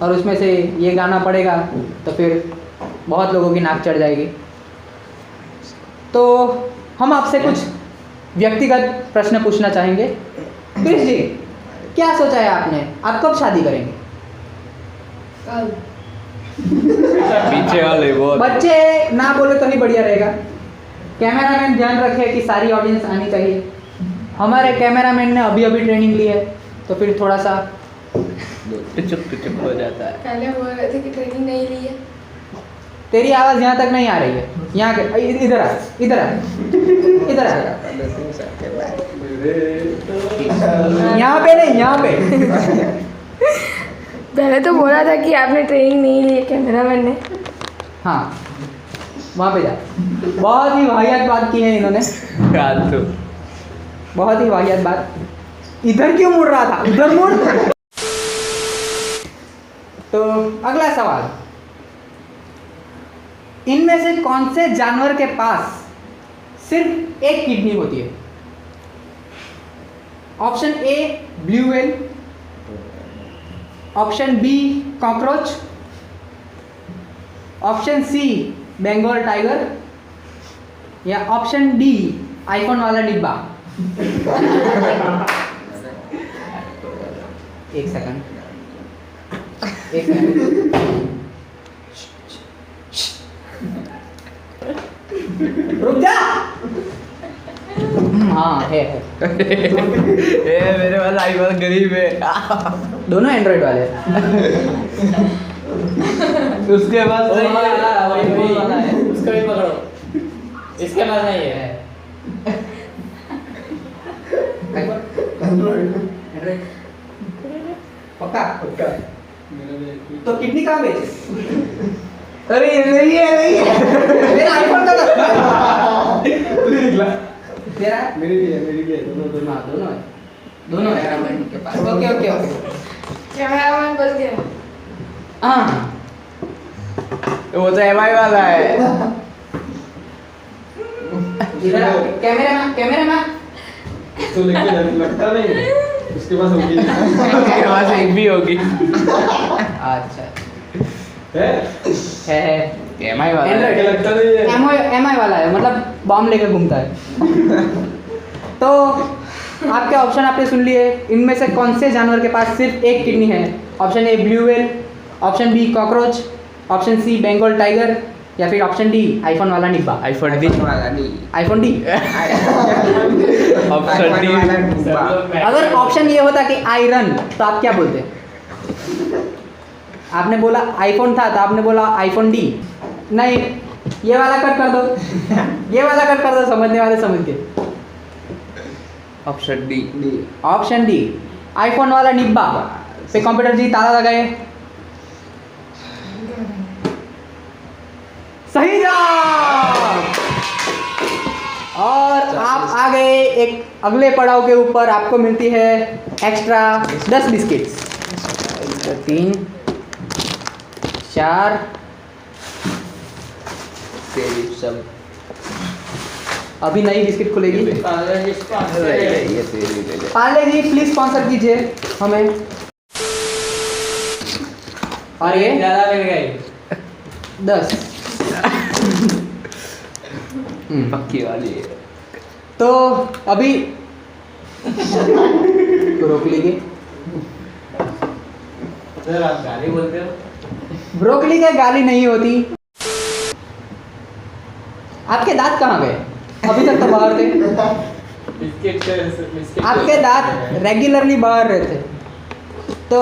और उसमें से ये गाना पड़ेगा तो फिर बहुत लोगों की नाक चढ़ जाएगी। तो हम आपसे कुछ व्यक्तिगत प्रश्न पूछना चाहेंगे। क्रिस जी, क्या सोचा है आपने? आप कब शादी करेंगे? कल। पीछे वाले बहुत बच्चे ना बोले तो ही बढ़िया रहेगा। कैमरामैन ध्यान रखे कि सारी ऑडियंस आनी चाहिए। हमारे कैमरामैन ने अभी अभी ट्रेनिंग ली है तो फिर थोड़ा सा चुप हो जाता है। पहले बोल रहे थे कि ट्रेनिंग नहीं ली है। तेरी आवाज़ यहाँ तक नहीं आ रही है। यहाँ के इधर आ, इधर आ, इधर आ। यहाँ पे नहीं, यहाँ पे। पहले तो बोला था कि आपने ट्रेनिंग नहीं ली है कैमरामैन ने। हाँ, वहाँ पे जा। बहुत ही वाहियात बात की है इन्होंने, तो बहुत ही वाहियात बात। इधर क्यों मुड़ रहा था? उधर मुड़। तो अगला सवाल, इनमें से कौन से जानवर के पास सिर्फ एक किडनी होती है? Option A blue whale, option B cockroach, option C Bengal tiger या ऑप्शन डी आईफोन वाला डिब्बा। एक सेकंड। रुक जा। हाँ है। ये मेरे पास आईफोन गरीब है। दोनों एंड्रॉइड वाले हैं। उसके पास वही नहीं है। वाला है। उसको भी पकड़ो, इसके पास नहीं है। पक्का? तो किडनी कहाँ बेचे? अरे ये नहीं है। मेरा आईफोन का तेरा मेरी भी है, दोनों। हाँ दोनों है के पास। Okay okay okay. कैमरामैन बच गया। हाँ वो तो एमआई वाला है। इधर कैमरामैन तो लेकिन लगता नहीं है, उसके पास होगी। उसके पास एक भी होगी। अच्छा है है एमआई वाला है। Android। लगता नहीं है। एमआई वाला है, मतलब बॉम्ब लेकर घूमता है। तो आपके ऑप्शन आपने सुन लिए। इनमें से कौन से जानवर के पास सिर्फ एक किडनी है? Option A blue whale, option B cockroach, option C Bengal tiger या फिर ऑप्शन डी आईफोन वाला डिब्बा। IPhone D. IPhone D. Option D. अगर ऑप्शन ये होता कि आयरन तो आप क्या बोलते? आपने बोला आईफोन था तो आपने बोला आईफोन डी। नहीं, ये वाला कट कर दो। ये वाला कट कर दो, समझने वाले समझ के। Option D. Option D iPhone वाला डिब्बा पे कंप्यूटर जी ताला लगाए। सही जवाब। और आप आ गए एक अगले पड़ाव के ऊपर। आपको मिलती है एक्स्ट्रा 10 बिस्किट्स। 3 4 तेरी सब अभी नई बिस्किट खुलेगी। ये तेरी ले ले। पार्ले जी प्लीज स्पॉन्सर कीजिए हमें। और ये ज़्यादा मिल गई। 10। पक्की वाली है। तो अभी ब्रोकली के सर आप गाली बोलते हो। ब्रोकली के गाली नहीं होती। आपके दांत कहाँ गए? अभी तक तो बाहर थे। बिस्किट आपके दांत रेगुलरली बाहर रहते, तो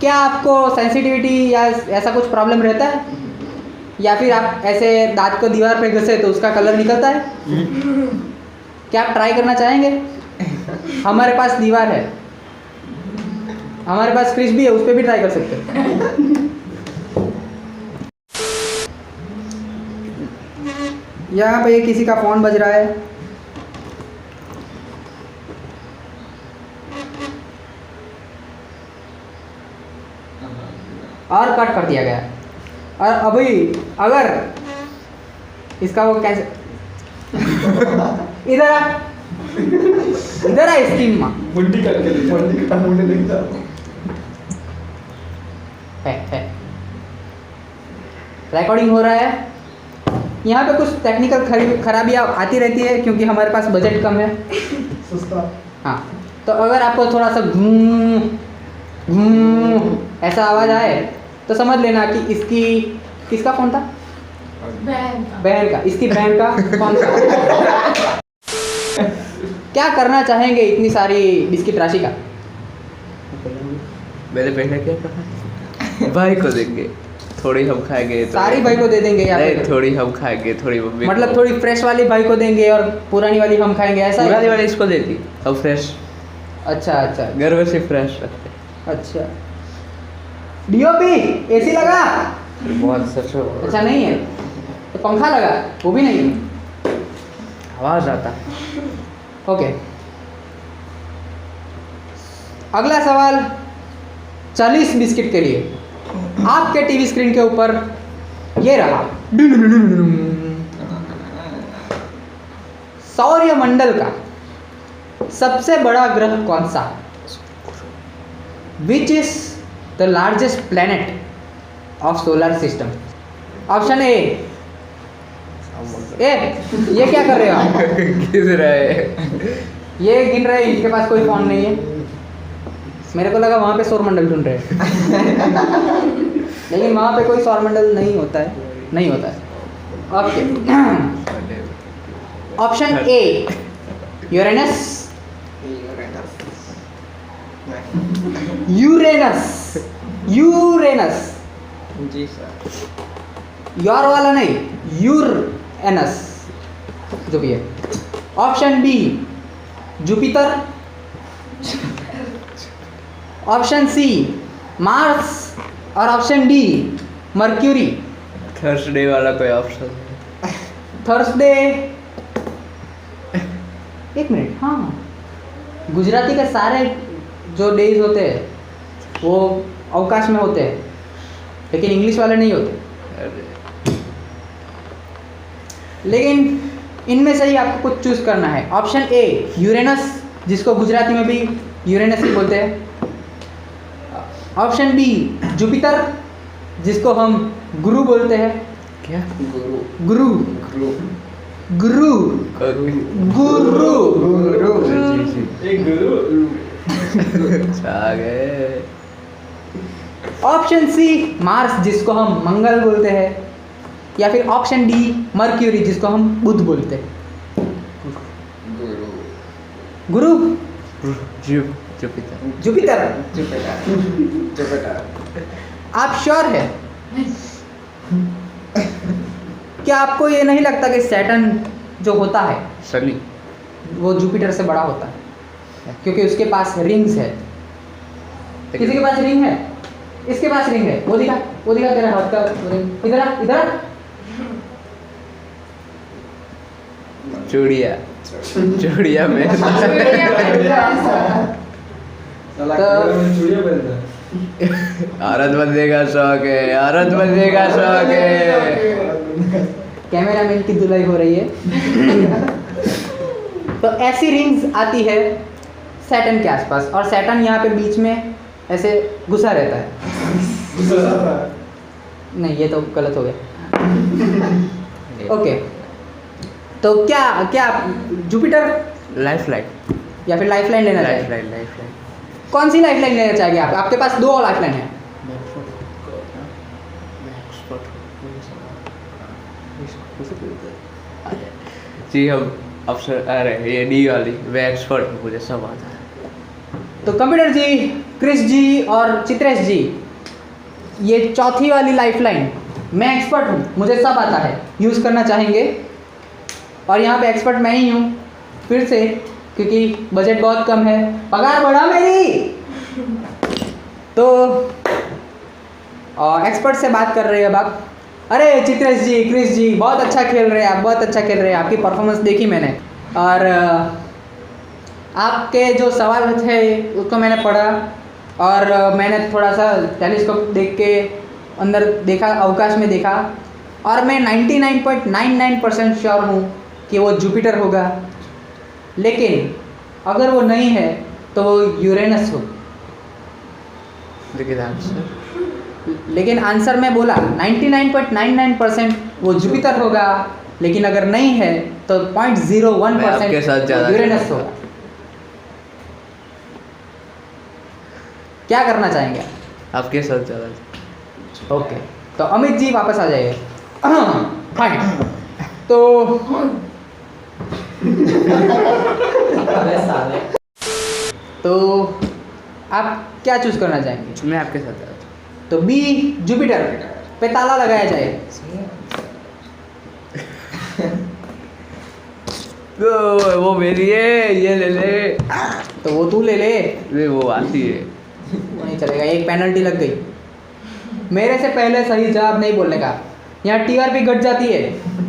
क्या आपको सेंसिटिविटी या ऐसा कुछ प्रॉब्लम रहता है, या फिर आप ऐसे दांत को दीवार पे घसे तो उसका कलर निकलता है? क्या आप ट्राई करना चाहेंगे? हमारे पास दीवार है, हमारे पास फ्रिज भी है, उस पर भी ट्राई कर सकते हैं। यहाँ पे किसी का फोन बज रहा है। और कट कर दिया गया। और अभी अगर इसका वो कैसे इधर आ, इधर आ स्कीम में मुंडी करके मुंडी देखता है। रिकॉर्डिंग हो रहा है। यहाँ पे कुछ टेक्निकल खराबियाँ आती रहती है क्योंकि हमारे पास बजट कम है। हाँ, तो अगर आपको थोड़ा सा ऐसा आवाज़ आए तो समझ लेना कि इसकी किसका फ़ोन था? बहन का। इसकी बहन का कौन सा? क्या करना चाहेंगे इतनी सारी बिस्किट राशि का? मैंने पहले क्या कहा? भाई को देंगे, थोड़ी हम खाएंगे। सारी भाई को दे देंगे या नहीं, फिर थोड़ी हम खाएंगे, थोड़ी मम्मी मतलब थोड़ी फ्रेश वाली भाई को देंगे और पुरानी वाली हम खाएंगे, ऐसा है? पुरानी वाली इसको देती अब फ्रेश। अच्छा अच्छा घर में से फ्रेश रखते। अच्छा। डीओपी एसी लगा? बहुत सच हो। अच्छा नहीं है तो पंखा लगा? वो भी नहीं है। आवाज आता। ओके, अगला सवाल 40 बिस्किट के लिए। आपके टीवी स्क्रीन के ऊपर ये रहा, सौरमंडल का सबसे बड़ा ग्रह कौन सा? Which is the largest planet of solar system? Option A ये क्या कर रहे हो आप? गिर रहे। ये गिन रहे हैं, इनके पास कोई फोन नहीं है। मेरे को लगा वहाँ पे सौरमंडल ढूंढ रहे हैं। लेकिन वहाँ पे कोई सौरमंडल नहीं होता है, नहीं होता है। Okay, option A Uranus, Uranus, Uranus, जी सर। योर वाला नहीं, यूरेनस जो भी है। Option B Jupiter, option C Mars और ऑप्शन डी मर्क्यूरी। थर्सडे वाला कोई ऑप्शन? थर्सडे, एक मिनट, हाँ, गुजराती के सारे जो डेज होते हैं वो अवकाश में होते हैं, लेकिन इंग्लिश वाले नहीं होते। लेकिन इनमें से ही आपको कुछ चूज करना है। ऑप्शन ए यूरेनस, जिसको गुजराती में भी यूरेनस ही बोलते हैं। ऑप्शन बी जुपिटर, जिसको हम गुरु बोलते हैं। क्या? गुरु, गुरु, गुरु, गुरु। आ गए। ऑप्शन सी मार्स, जिसको हम मंगल बोलते हैं, या फिर ऑप्शन डी मर्क्यूरी, जिसको हम बुध बोलते हैं। गुरु, जुपिटर। जुपिटर। जुपिटर। आप श्योर है? क्या आपको ये नहीं लगता कि सैटर्न जो होता है शनि वो जुपिटर से बड़ा होता है? क्योंकि उसके पास रिंग्स है। किसी के पास रिंग है? इसके पास रिंग है। वो दिखा, वो दिखा तेरा हाथ का रिंग। इधर आ, इधर आ। चूड़िया, चूड़िया में औरत बनने का शौक है, औरत बनने का शौक है। कैमरामैन की धुलाई हो रही है। तो ऐसी रिंग्स आती है सैटर्न के आसपास, और सैटर्न यहाँ पे बीच में ऐसे घुसा रहता है। नहीं, ये तो गलत हो गया। ओके, तो क्या क्या जुपिटर लाइफलाइन, या फिर लाइफलाइन लेना चाहिए? लाइफलाइन कौन सी लाइफलाइन लेना चाहिए आप? आपके पास 2 लाइफलाइन है। जी हम अफसर, अरे ये डी वाली, मैं एक्सपर्ट हूँ, मुझे सब आता है। तो कंप्यूटर जी, क्रिस जी और चित्रेश जी, ये चौथी वाली लाइफलाइन, मैं एक्सपर्ट हूँ, मुझे सब आता है, यूज़ करना चाहेंगे? और यहाँ पे एक्सपर्ट मैं ही हूँ फिर से, क्योंकि बजट बहुत कम है, पगार बढ़ा मेरी। तो एक्सपर्ट से बात कर रहे हैं अब आप। अरे चित्रेश जी, क्रिस जी, बहुत अच्छा खेल रहे हैं आप, बहुत अच्छा खेल रहे हैं, आपकी परफॉर्मेंस देखी मैंने, और आपके जो सवाल थे उसको मैंने पढ़ा, और मैंने थोड़ा सा टेलीस्कोप देख के अंदर देखा, अवकाश में देखा, और मैं 99.99% श्योर हूँ कि वो जुपिटर होगा। लेकिन अगर वो नहीं है तो वो यूरेनस हो। लेकिन आंसर मैं बोला 99.99% वो जुपिटर होगा, लेकिन अगर नहीं है तो 0.01% यूरेनस होगा। क्या करना चाहेंगे आपके साथ ज़्यादा। ओके, तो अमित जी वापस आ जाइए। फाइन, तो तो आप क्या चूज करना चाहेंगे? मैं आपके साथ ज़्यादा। तो बी जुपिटर पे ताला लगाया जाए। वो मेरी है, ये ले ले। तो वो तू ले ले। वे वो आती है, वो नहीं चलेगा, एक पेनल्टी लग गई। मेरे से पहले सही जवाब नहीं बोलने का, यहाँ टीआरपी घट जाती है,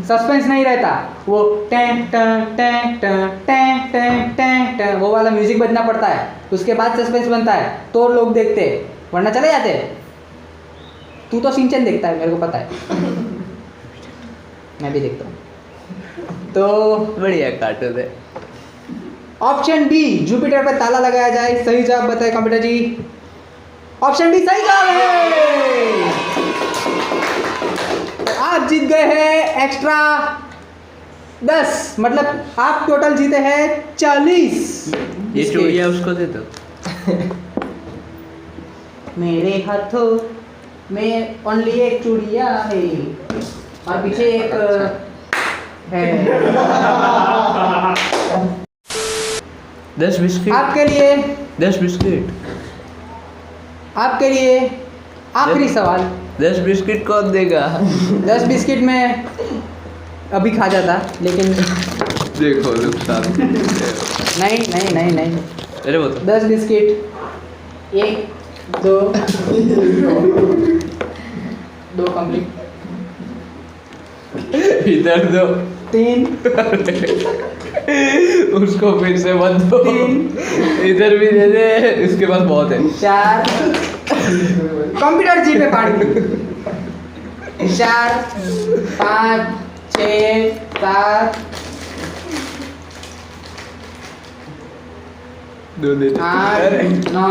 सस्पेंस नहीं रहता, वो time time time time time time time time वो वाला म्यूजिक बजना पड़ता है, उसके बाद सस्पेंस बनता है, तो लोग देखते हैं, वरना चले जाते हैं। तू तो सिंचन देखता है, मेरे को पता है। मैं भी देखता हूँ। तो बढ़िया कार्टून है। ऑप्शन बी जुपिटर पर ताला लगाया जाए, सही जवाब बताए कंप्यूटर जी। ऑप्शन बी सही जवाब है। आप जीत गए हैं एक्स्ट्रा 10, मतलब आप टोटल जीते हैं 40। ये चूड़िया उसको दे दो। मेरे हाथों में ओनली एक चूड़िया है, और पीछे एक है। 10 बिस्किट आपके लिए 10 बिस्किट आपके लिए आखिरी सवाल। 10 बिस्किट कौन देगा? 10 बिस्किट में अभी खा जाता, लेकिन देखो नुकसान। नहीं नहीं नहीं नहीं, अरे वो तो 10 बिस्किट 1 2 2 कंप्लीट, इधर दो, 3 उसको फिर से मत दो, 3 इधर भी दे दे, इसके पास बहुत है। 4 कंप्यूटर जी पे पानी, 4 5 6 7 दो दे दे। 8 9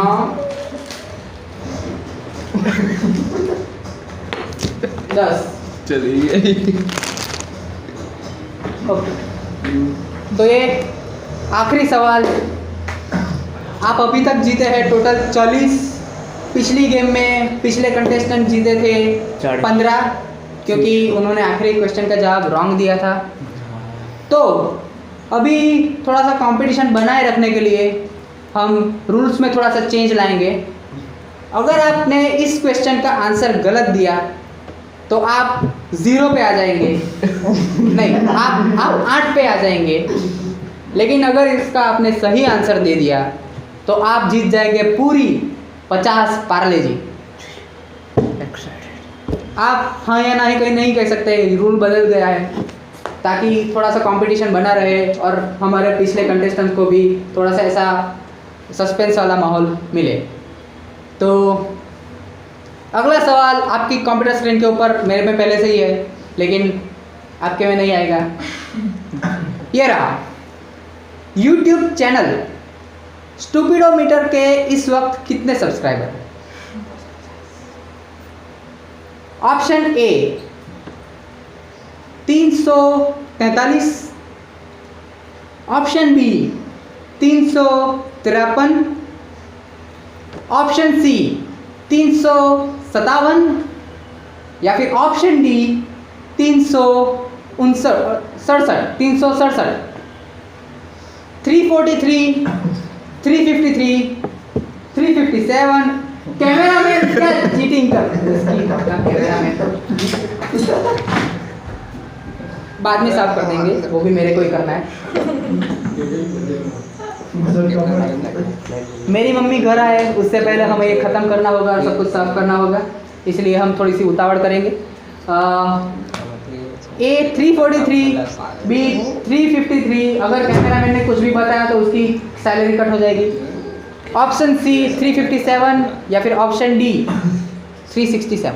10। चली गई। ओके, तो ये आखिरी सवाल। आप अभी तक जीते हैं टोटल 40। पिछली गेम में पिछले कंटेस्टेंट जीते थे 15, क्योंकि उन्होंने आखिरी क्वेश्चन का जवाब रॉन्ग दिया था। तो अभी थोड़ा सा कंपटीशन बनाए रखने के लिए हम रूल्स में थोड़ा सा चेंज लाएंगे। अगर आपने इस क्वेश्चन का आंसर गलत दिया तो आप 0 पे आ जाएंगे। नहीं, आप 8 पे आ जाएंगे। लेकिन अगर इसका आपने सही आंसर दे दिया तो आप जीत जाएंगे पूरी 50 पार्ले जी। आप हाँ या ना ही कहीं नहीं कह सकते, रूल बदल गया है ताकि थोड़ा सा कंपटीशन बना रहे और हमारे पिछले कंटेस्टेंट को भी थोड़ा सा ऐसा सस्पेंस वाला माहौल मिले। तो अगला सवाल आपकी कंप्यूटर स्क्रीन के ऊपर, मेरे में पहले से ही है लेकिन आपके में नहीं आएगा। ये रहा YouTube चैनल स्टूपिडोमीटर के इस वक्त कितने सब्सक्राइबर हैं? Option A 343, option B 353, option C 357 या फिर ऑप्शन डी 367, 343, 353, 357। कैमरामैन क्या चीटिंग कर कैमरामैन बाद में साफ कर देंगे, वो भी मेरे को ही करना है। मेरी मम्मी घर आए उससे पहले हमें ये ख़त्म करना होगा और सब कुछ साफ करना होगा, इसलिए हम थोड़ी सी उतावड़ करेंगे। ए 343, बी 353। अगर कैमरामैन ने कुछ भी बताया तो उसकी सैलरी कट हो जाएगी। ऑप्शन सी 357 या फिर ऑप्शन डी 367।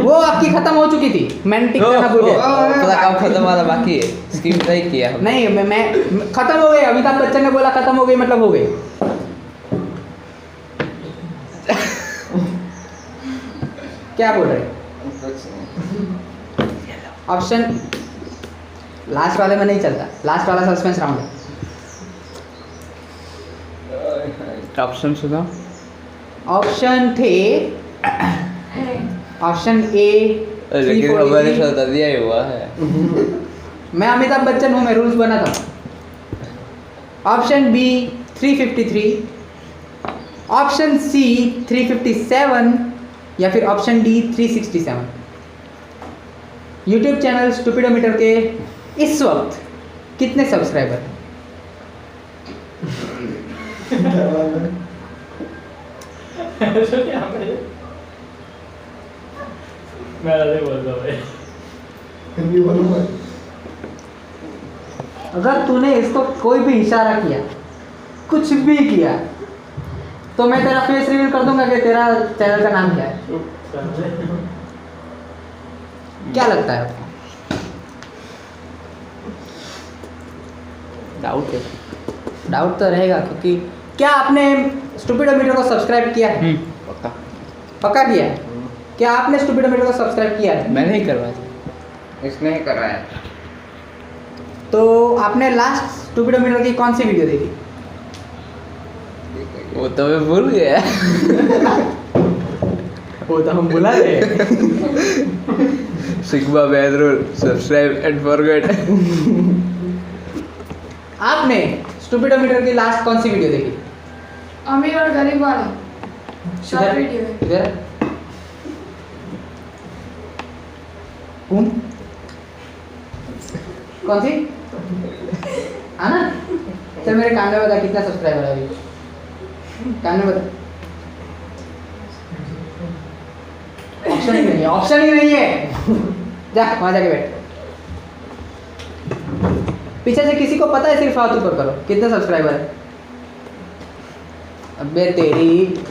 वो आपकी खत्म हो चुकी थी, मैंने टिक करना भूल गया। पता कब खत्म वाला बाकी है, स्किप नहीं किया हम। नहीं मैं खत्म हो गई। अमिताभ बच्चन ने बोला खत्म हो गई मतलब हो गई। क्या बोल रहे? ऑप्शन लास्ट वाले में नहीं चलता, लास्ट वाला सस्पेंस राउंड है। ऑप्शन सुना। ऑप्शन थे ऑप्शन ए लेकिन हमारे साथ दिया ही हुआ है। मैं अमिताभ बच्चन हूँ, मैं रूल्स बनाता हूँ। ऑप्शन बी 353, ऑप्शन सी 357 या फिर ऑप्शन डी 367। यूट्यूब चैनल स्टूपिडोमीटर के इस वक्त कितने सब्सक्राइबर हैं? अगर तूने इसको कोई भी इशारा किया, कुछ भी किया, तो मैं तेरा फेस रिवील कर दूंगा कि तेरा चैनल का नाम क्या है। क्या लगता है आपको? डाउट है? डाउट तो रहेगा, क्योंकि क्या आपने स्टूपिडोमीटर को सब्सक्राइब किया है? पक्का पक्का किया है? क्या आपने स्टूपिडोमीटर को सब्सक्राइब किया है? मैं नहीं करवाया, इसने ही कराया। तो आपने लास्ट स्टूपिडोमीटर की कौन सी वीडियो देखी? वो तो मैं भूल गया। वो तो हम भुला गए। Sigma bad rule, subscribe and forget. आपने स्टूपिडोमीटर की लास्ट कौन सी वीडियो देखी? अमीर और गरीब वाला शॉर्ट वीडियो है। इधर कौन सी? आना चल मेरे कान में बता कितना सब्सक्राइबर है अभी। कान में बता। ऑप्शन ही नहीं है, ऑप्शन ही नहीं है। जा वहां जाके बैठ। पीछे से किसी को पता है? सिर्फ हाथ ऊपर करो, कितने सब्सक्राइबर है? अबे तेरी।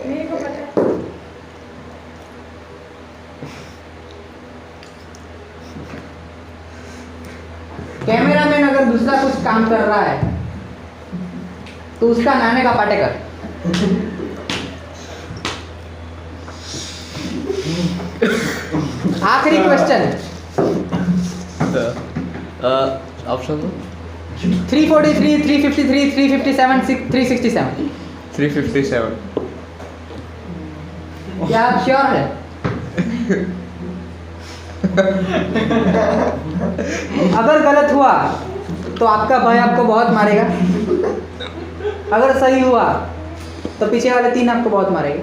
मेरे को पता है। कैमरामैन अगर दूसरा कुछ काम कर रहा है तो उसका नाने का पाटे कर। आखिरी क्वेश्चन। ऑप्शन 343, 353, 357, 367। 357। क्या आप श्योर है? अगर गलत हुआ तो आपका भाई आपको बहुत मारेगा, अगर सही हुआ तो पीछे वाले 3 आपको बहुत मारेंगे।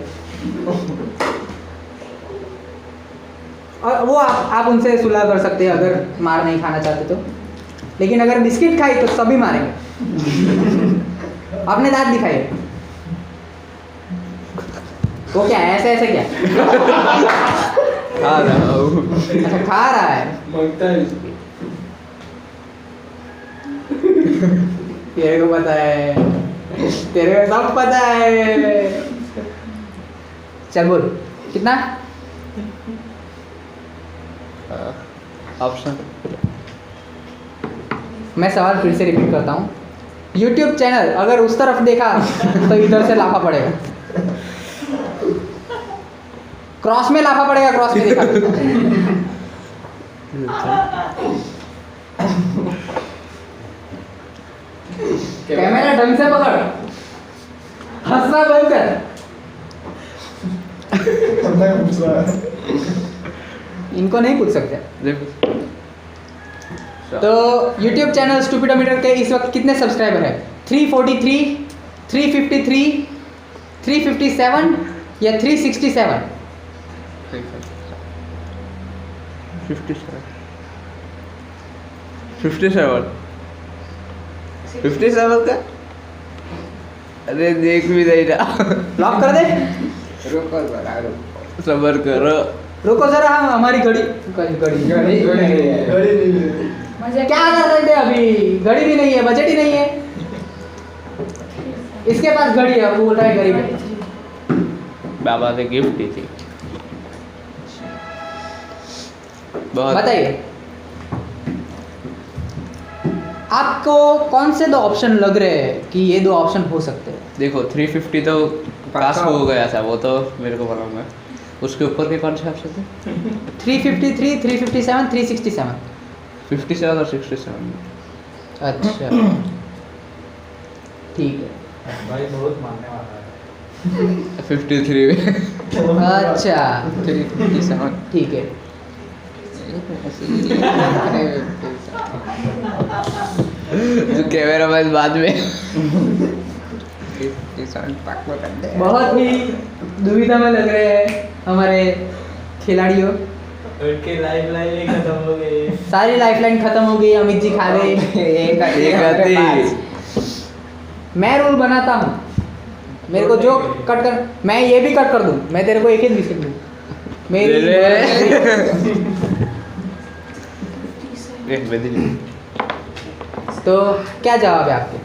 और वो आप उनसे सुलह कर सकते हैं अगर मार नहीं खाना चाहते तो। लेकिन अगर बिस्किट खाई तो सभी मारेंगे। अपने दांत दिखाइए। वो क्या है? ऐसे ऐसे क्या? खा रहा हूँ। अच्छा खा रहा है। तेरे को पता है, तेरे को सब पता है। चल बोल कितना? ऑप्शन मैं सवाल फिर से रिपीट करता हूँ। यूट्यूब चैनल अगर उस तरफ देखा तो इधर से लाफा पड़ेगा, क्रॉस में लाफा पड़ेगा, क्रॉस में देखा कैमरा ढंग से पकड़, हंसना बंद कर। इनको नहीं पूछ सकते। देखो तो YouTube चैनल स्टूपिडोमीटर के इस वक्त कितने सब्सक्राइबर है? 343, 353, 357 या 367? 57 का? अरे देख भी नहीं रहा। लॉक कर दे। रुको जरा, रुको। सबर करो। रुको जरा, हम हमारी घड़ी क्या कर रहे थे अभी? घड़ी भी नहीं है, बजट ही नहीं है। इसके पास घड़ी है, वो बोल रहा है गरीब है। बाबा ने गिफ्ट दी थी। बहुत बताइए आपको कौन से दो ऑप्शन लग रहे हैं कि ये दो ऑप्शन हो सकते हैं? देखो 350 तो पास हो गया था, वो तो मेरे को मालूम है। उसके ऊपर के कौन से ऑप्शन थे? 353, 357, 367। 57 और 67। अच्छा ठीक है। भाई बहुत मानने वाला है। 53 में। अच्छा 357। ठीक है। कैमरा मैन बाद में। 357 पक्का कर दे। बहुत ही दुविधा में लग रहे हैं हमारे खिलाड़ियों। उनके लाइफ लाइन ही खत्म हो गई। सारी लाइफलाइन खत्म हो गई, अमित जी खा गए। एक आती। मैं रूल बनाता हूँ, मेरे को जो कट कर, मैं ये भी कट कर दूँ, मैं तेरे को एक ही बिस्किट दूँ। तो क्या जवाब है आपके?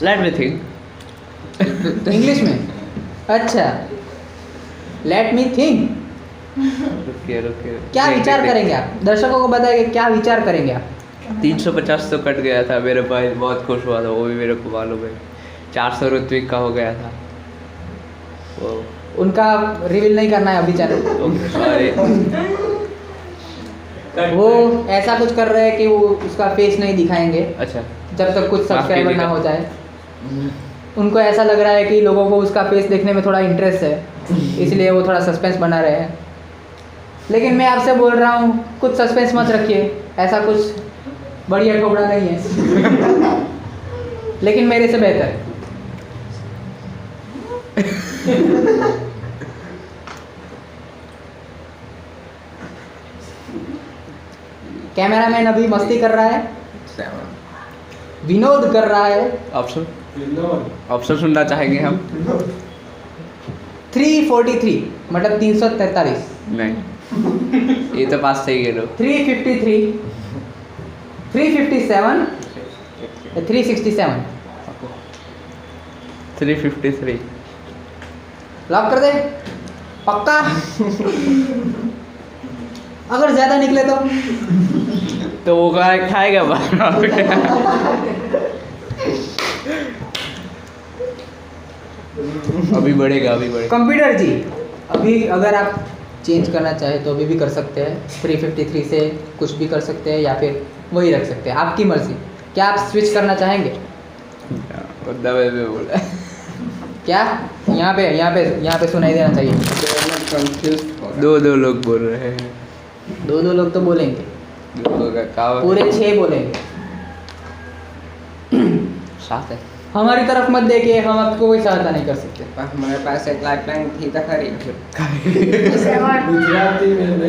Let me think. इंग्लिश में? अच्छा लेट मी थिंक। रुकिए। क्या विचार करेंगे आप? दर्शकों को बताइए क्या विचार करेंगे आप? 350 तो कट गया था, मेरे भाई बहुत खुश हुआ था, वो भी मेरे को मालूम है। 400 ऋत्विक का हो गया था वो। उनका रिवील नहीं करना है अभी चैनल। सॉरी। वो ऐसा कुछ कर रहे हैं कि वो उसका फेस नहीं दिखाएंगे अच्छा जब तक कुछ सब्सक्राइबर ना कीजिएगा। हो जाए। उनको ऐसा लग रहा है कि लोगों को उसका फेस देखने में थोड़ा इंटरेस्ट है, इसलिए वो थोड़ा सस्पेंस बना रहे हैं। लेकिन मैं आपसे बोल रहा हूँ कुछ सस्पेंस मत रखिए, ऐसा कुछ बढ़िया ठोकड़ा नहीं है। लेकिन मेरे से बेहतर है। कैमरामैन अभी मस्ती कर रहा है, 7। विनोद कर रहा है। ऑप्शन सुनना चाहेंगे हम। 343 मतलब 343, नहीं ये तो पास सही गए लोग। 353, 357, 367। 353। लॉक कर दे पक्का? अगर ज्यादा निकले तो वो खाएगा अभी बढ़ेगा। कंप्यूटर जी अभी अगर आप चेंज करना चाहे तो अभी भी कर सकते हैं। 353 से कुछ भी कर सकते हैं या फिर वही रख सकते हैं, आपकी मर्जी। क्या आप स्विच करना चाहेंगे? बोला क्या यहाँ पे सुनाई देना चाहिए। दो लोग बोल रहे हैं। दो लोग तो बोलेंगे, पूरे 6 बोलेंगे। साथ है। हमारी तरफ मत देखिए, हम आपको कोई सहायता नहीं कर सकते। हमारे पास एक लाइफलाइन थी तो खरी।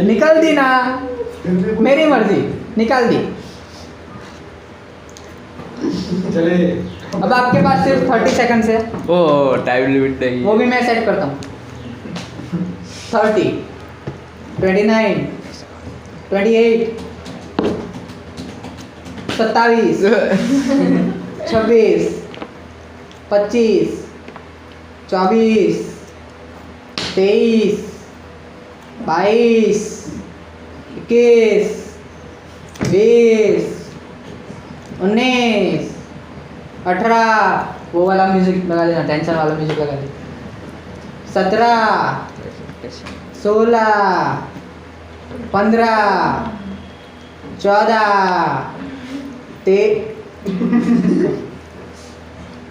निकल दी ना, मेरी मर्जी, निकाल दी। चले अब आपके पास सिर्फ 30 सेकंड्स है। ओ टाइम लिमिट नहीं। वो भी मैं सेट करता हूँ। 30, 29, 28, 27, 26, 25, 24, 23, 22, 21 20 19 18 वो वाला म्यूजिक लगा देना, टेंशन वाला म्यूजिक लगा देना। 17 16 15 14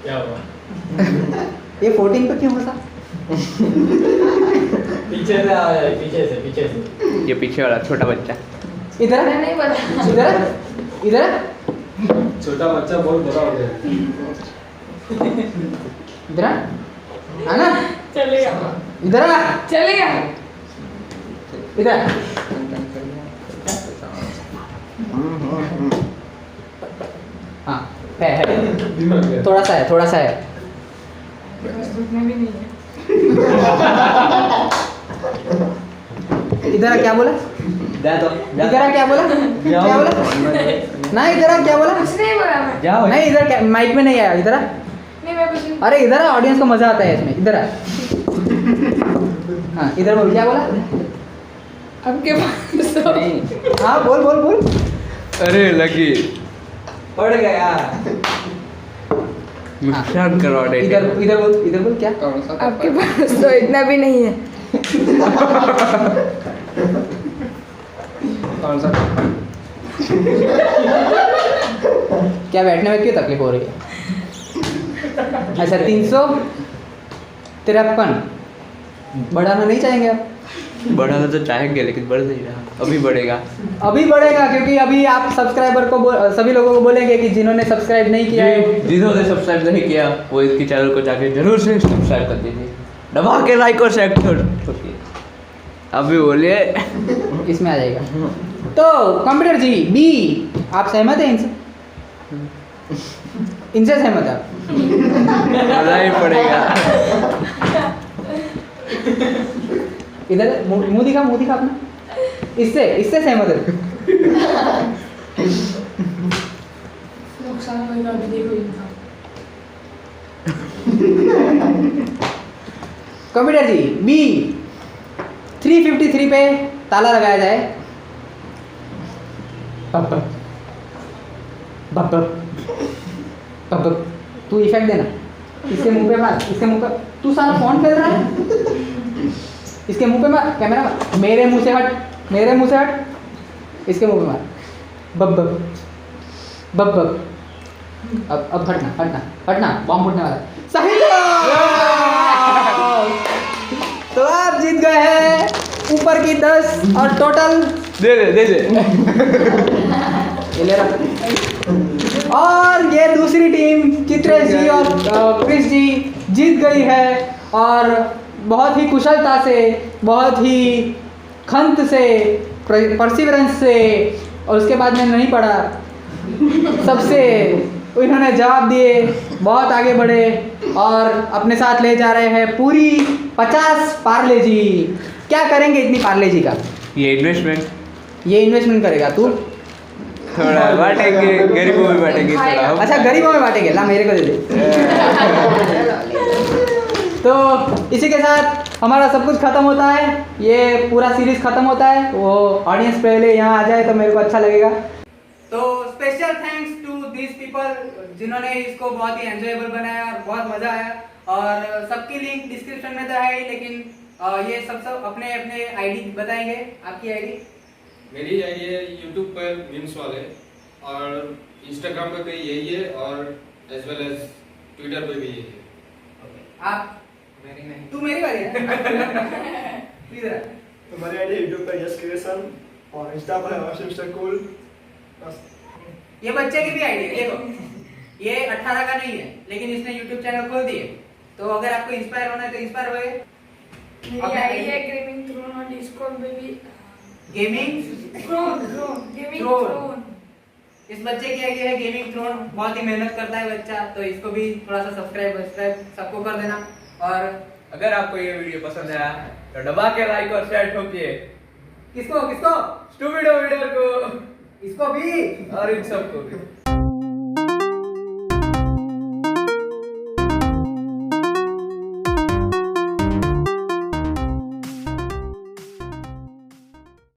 क्या हुआ? ये 14 पे क्यों होता? पीछे से आ जाए, पीछे से। ये पीछे वाला छोटा बच्चा। इधर मैं नहीं बोला। इधर इधर छोटा बच्चा बहुत बड़ा हो गया। इधर आना, चलेगा इधर आ, चलेगा। इधर हाँ है थोड़ा सा है रुकने भी नहीं है। इधर आ, क्या बोला? इधर आ, क्या बोला? क्या बोला? ना इधर आ, क्या बोला? कुछ नहीं बोला मैं। नहीं इधर क्या, माइक में नहीं आया, इधर आ। नहीं मैं कुछ नहीं। अरे इधर आ, ऑडियंस को मजा आता है इसमें, इधर आ। हाँ इधर बोल, क्या बोला? आपके पास तो हाँ बोल बोल बोल। अरे लगी पड़ गया। नुकसान करवा दे। इधर बोल क्या? कौन सा आपके पास तो इतना भी नहीं है। कौन सा क्या बैठने में क्यों तकलीफ हो रही है? अच्छा 353 बढ़ाना नहीं चाहेंगे आप? बढ़ाना तो चाहेंगे लेकिन बढ़ नहीं रहा, अभी बढ़ेगा। अभी बढ़ेगा क्योंकि अभी आप सब्सक्राइबर को सभी लोगों को बोलेंगे कि जिन्होंने सब्सक्राइब नहीं किया है, जिन्होंने सब्सक्राइब नहीं किया वो इसकी चैनल को जाके जरूर से सब्सक्राइब कर दीजिए, दबा के लाइक और शेयर ठोकिए। अभी बोलिए। इसमें आ जाएगा। तो कंप्यूटर जी बी, आप सहमत हैं इनसे? इनसे सहमत है आप? मजा ही पड़ेगा। इधर मुंह दिखा अपना, इससे सहमत है? नुकसान होगा अभी देखो इनका। कंप्यूटर जी बी 353 पे ताला लगाया जाए। बप बप बप बप। तू इफेक्ट देना, इसके मुंह पे मार, इसके मुंह पे। तू साला फोन खेल रहा है, इसके मुंह पे मार। कैमरा मार, मेरे मुंह से हट, इसके मुंह पे मार। बप बप बप बप। अब हटना, बॉम्ब फूटने वाला है। सही जवाब। तो आप जीत गए हैं ऊपर की 10 और टोटल दे दे ये ले रहा। और ये दूसरी टीम चित्रेश जी और क्रिश जी जीत गई है, और बहुत ही कुशलता से, बहुत ही खंत से, परसिवरेंस से, और उसके बाद में नहीं पढ़ा, सबसे इन्होंने जवाब दिए, बहुत आगे बढ़े और अपने साथ ले जा रहे हैं पूरी 50 पार्ले जी। क्या करेंगे इतनी पार्ले जी का? ये इन्वेस्टमेंट करेगा तू? थोड़ा बांटेंगे, गरीबों में बांटेंगे थोड़ा। अच्छा गरीबों में बांटेंगे, ला मेरे को दे दे। तो इसी के साथ हमारा सब कुछ खत्म होता है, ये पूरा सीरीज खत्म होता है। वो ऑडियंस पहले यहाँ आ जाए तो मेरे को अच्छा लगेगा। तो special thanks to this people जिन्होंने इसको बहुत ही एंजॉयबल बनाया और बहुत मजा आया। और सबकी लिंक डिस्क्रिप्शन में तो है ही, लेकिन ये सब अपने आईडी बताएंगे। आपकी आईडी? मेरी आईडी है यूट्यूब पर मीम्स वाले, और इंस्टाग्राम पे भी यही है, और एज वेल एज ट्विटर पे भी यही है। आप? मेरी नहीं। तू मेरी वाली है? इधर आ। तुम्हारी आईडी यूट्यूब पर यस क्रिएशन और इंस्टा पर मिस्टर कूल। ये बच्चे की भी आईडी है, देखो ये 18 का नहीं है, लेकिन इसने यूट्यूब चैनल खोल दिए। तो अगर आपको इंस्पायर होना है तो इंस्पायर होए। मेरी आईडी है गेमिंग थ्रोन और डिस्कॉर्ड पे भी गेमिंग थ्रोन। इस बच्चे की आईडी है गेमिंग थ्रोन। बहुत ही मेहनत करता है बच्चा, तो इसको भी थोड़ा सा सब्सक्राइब सबको कर देना। और अगर आपको ये वीडियो पसंद आया तो दबा के लाइक और शेयर ठोकिए। किसको स्टूपिडो वीडियो को इसको भी और इन सबको भी।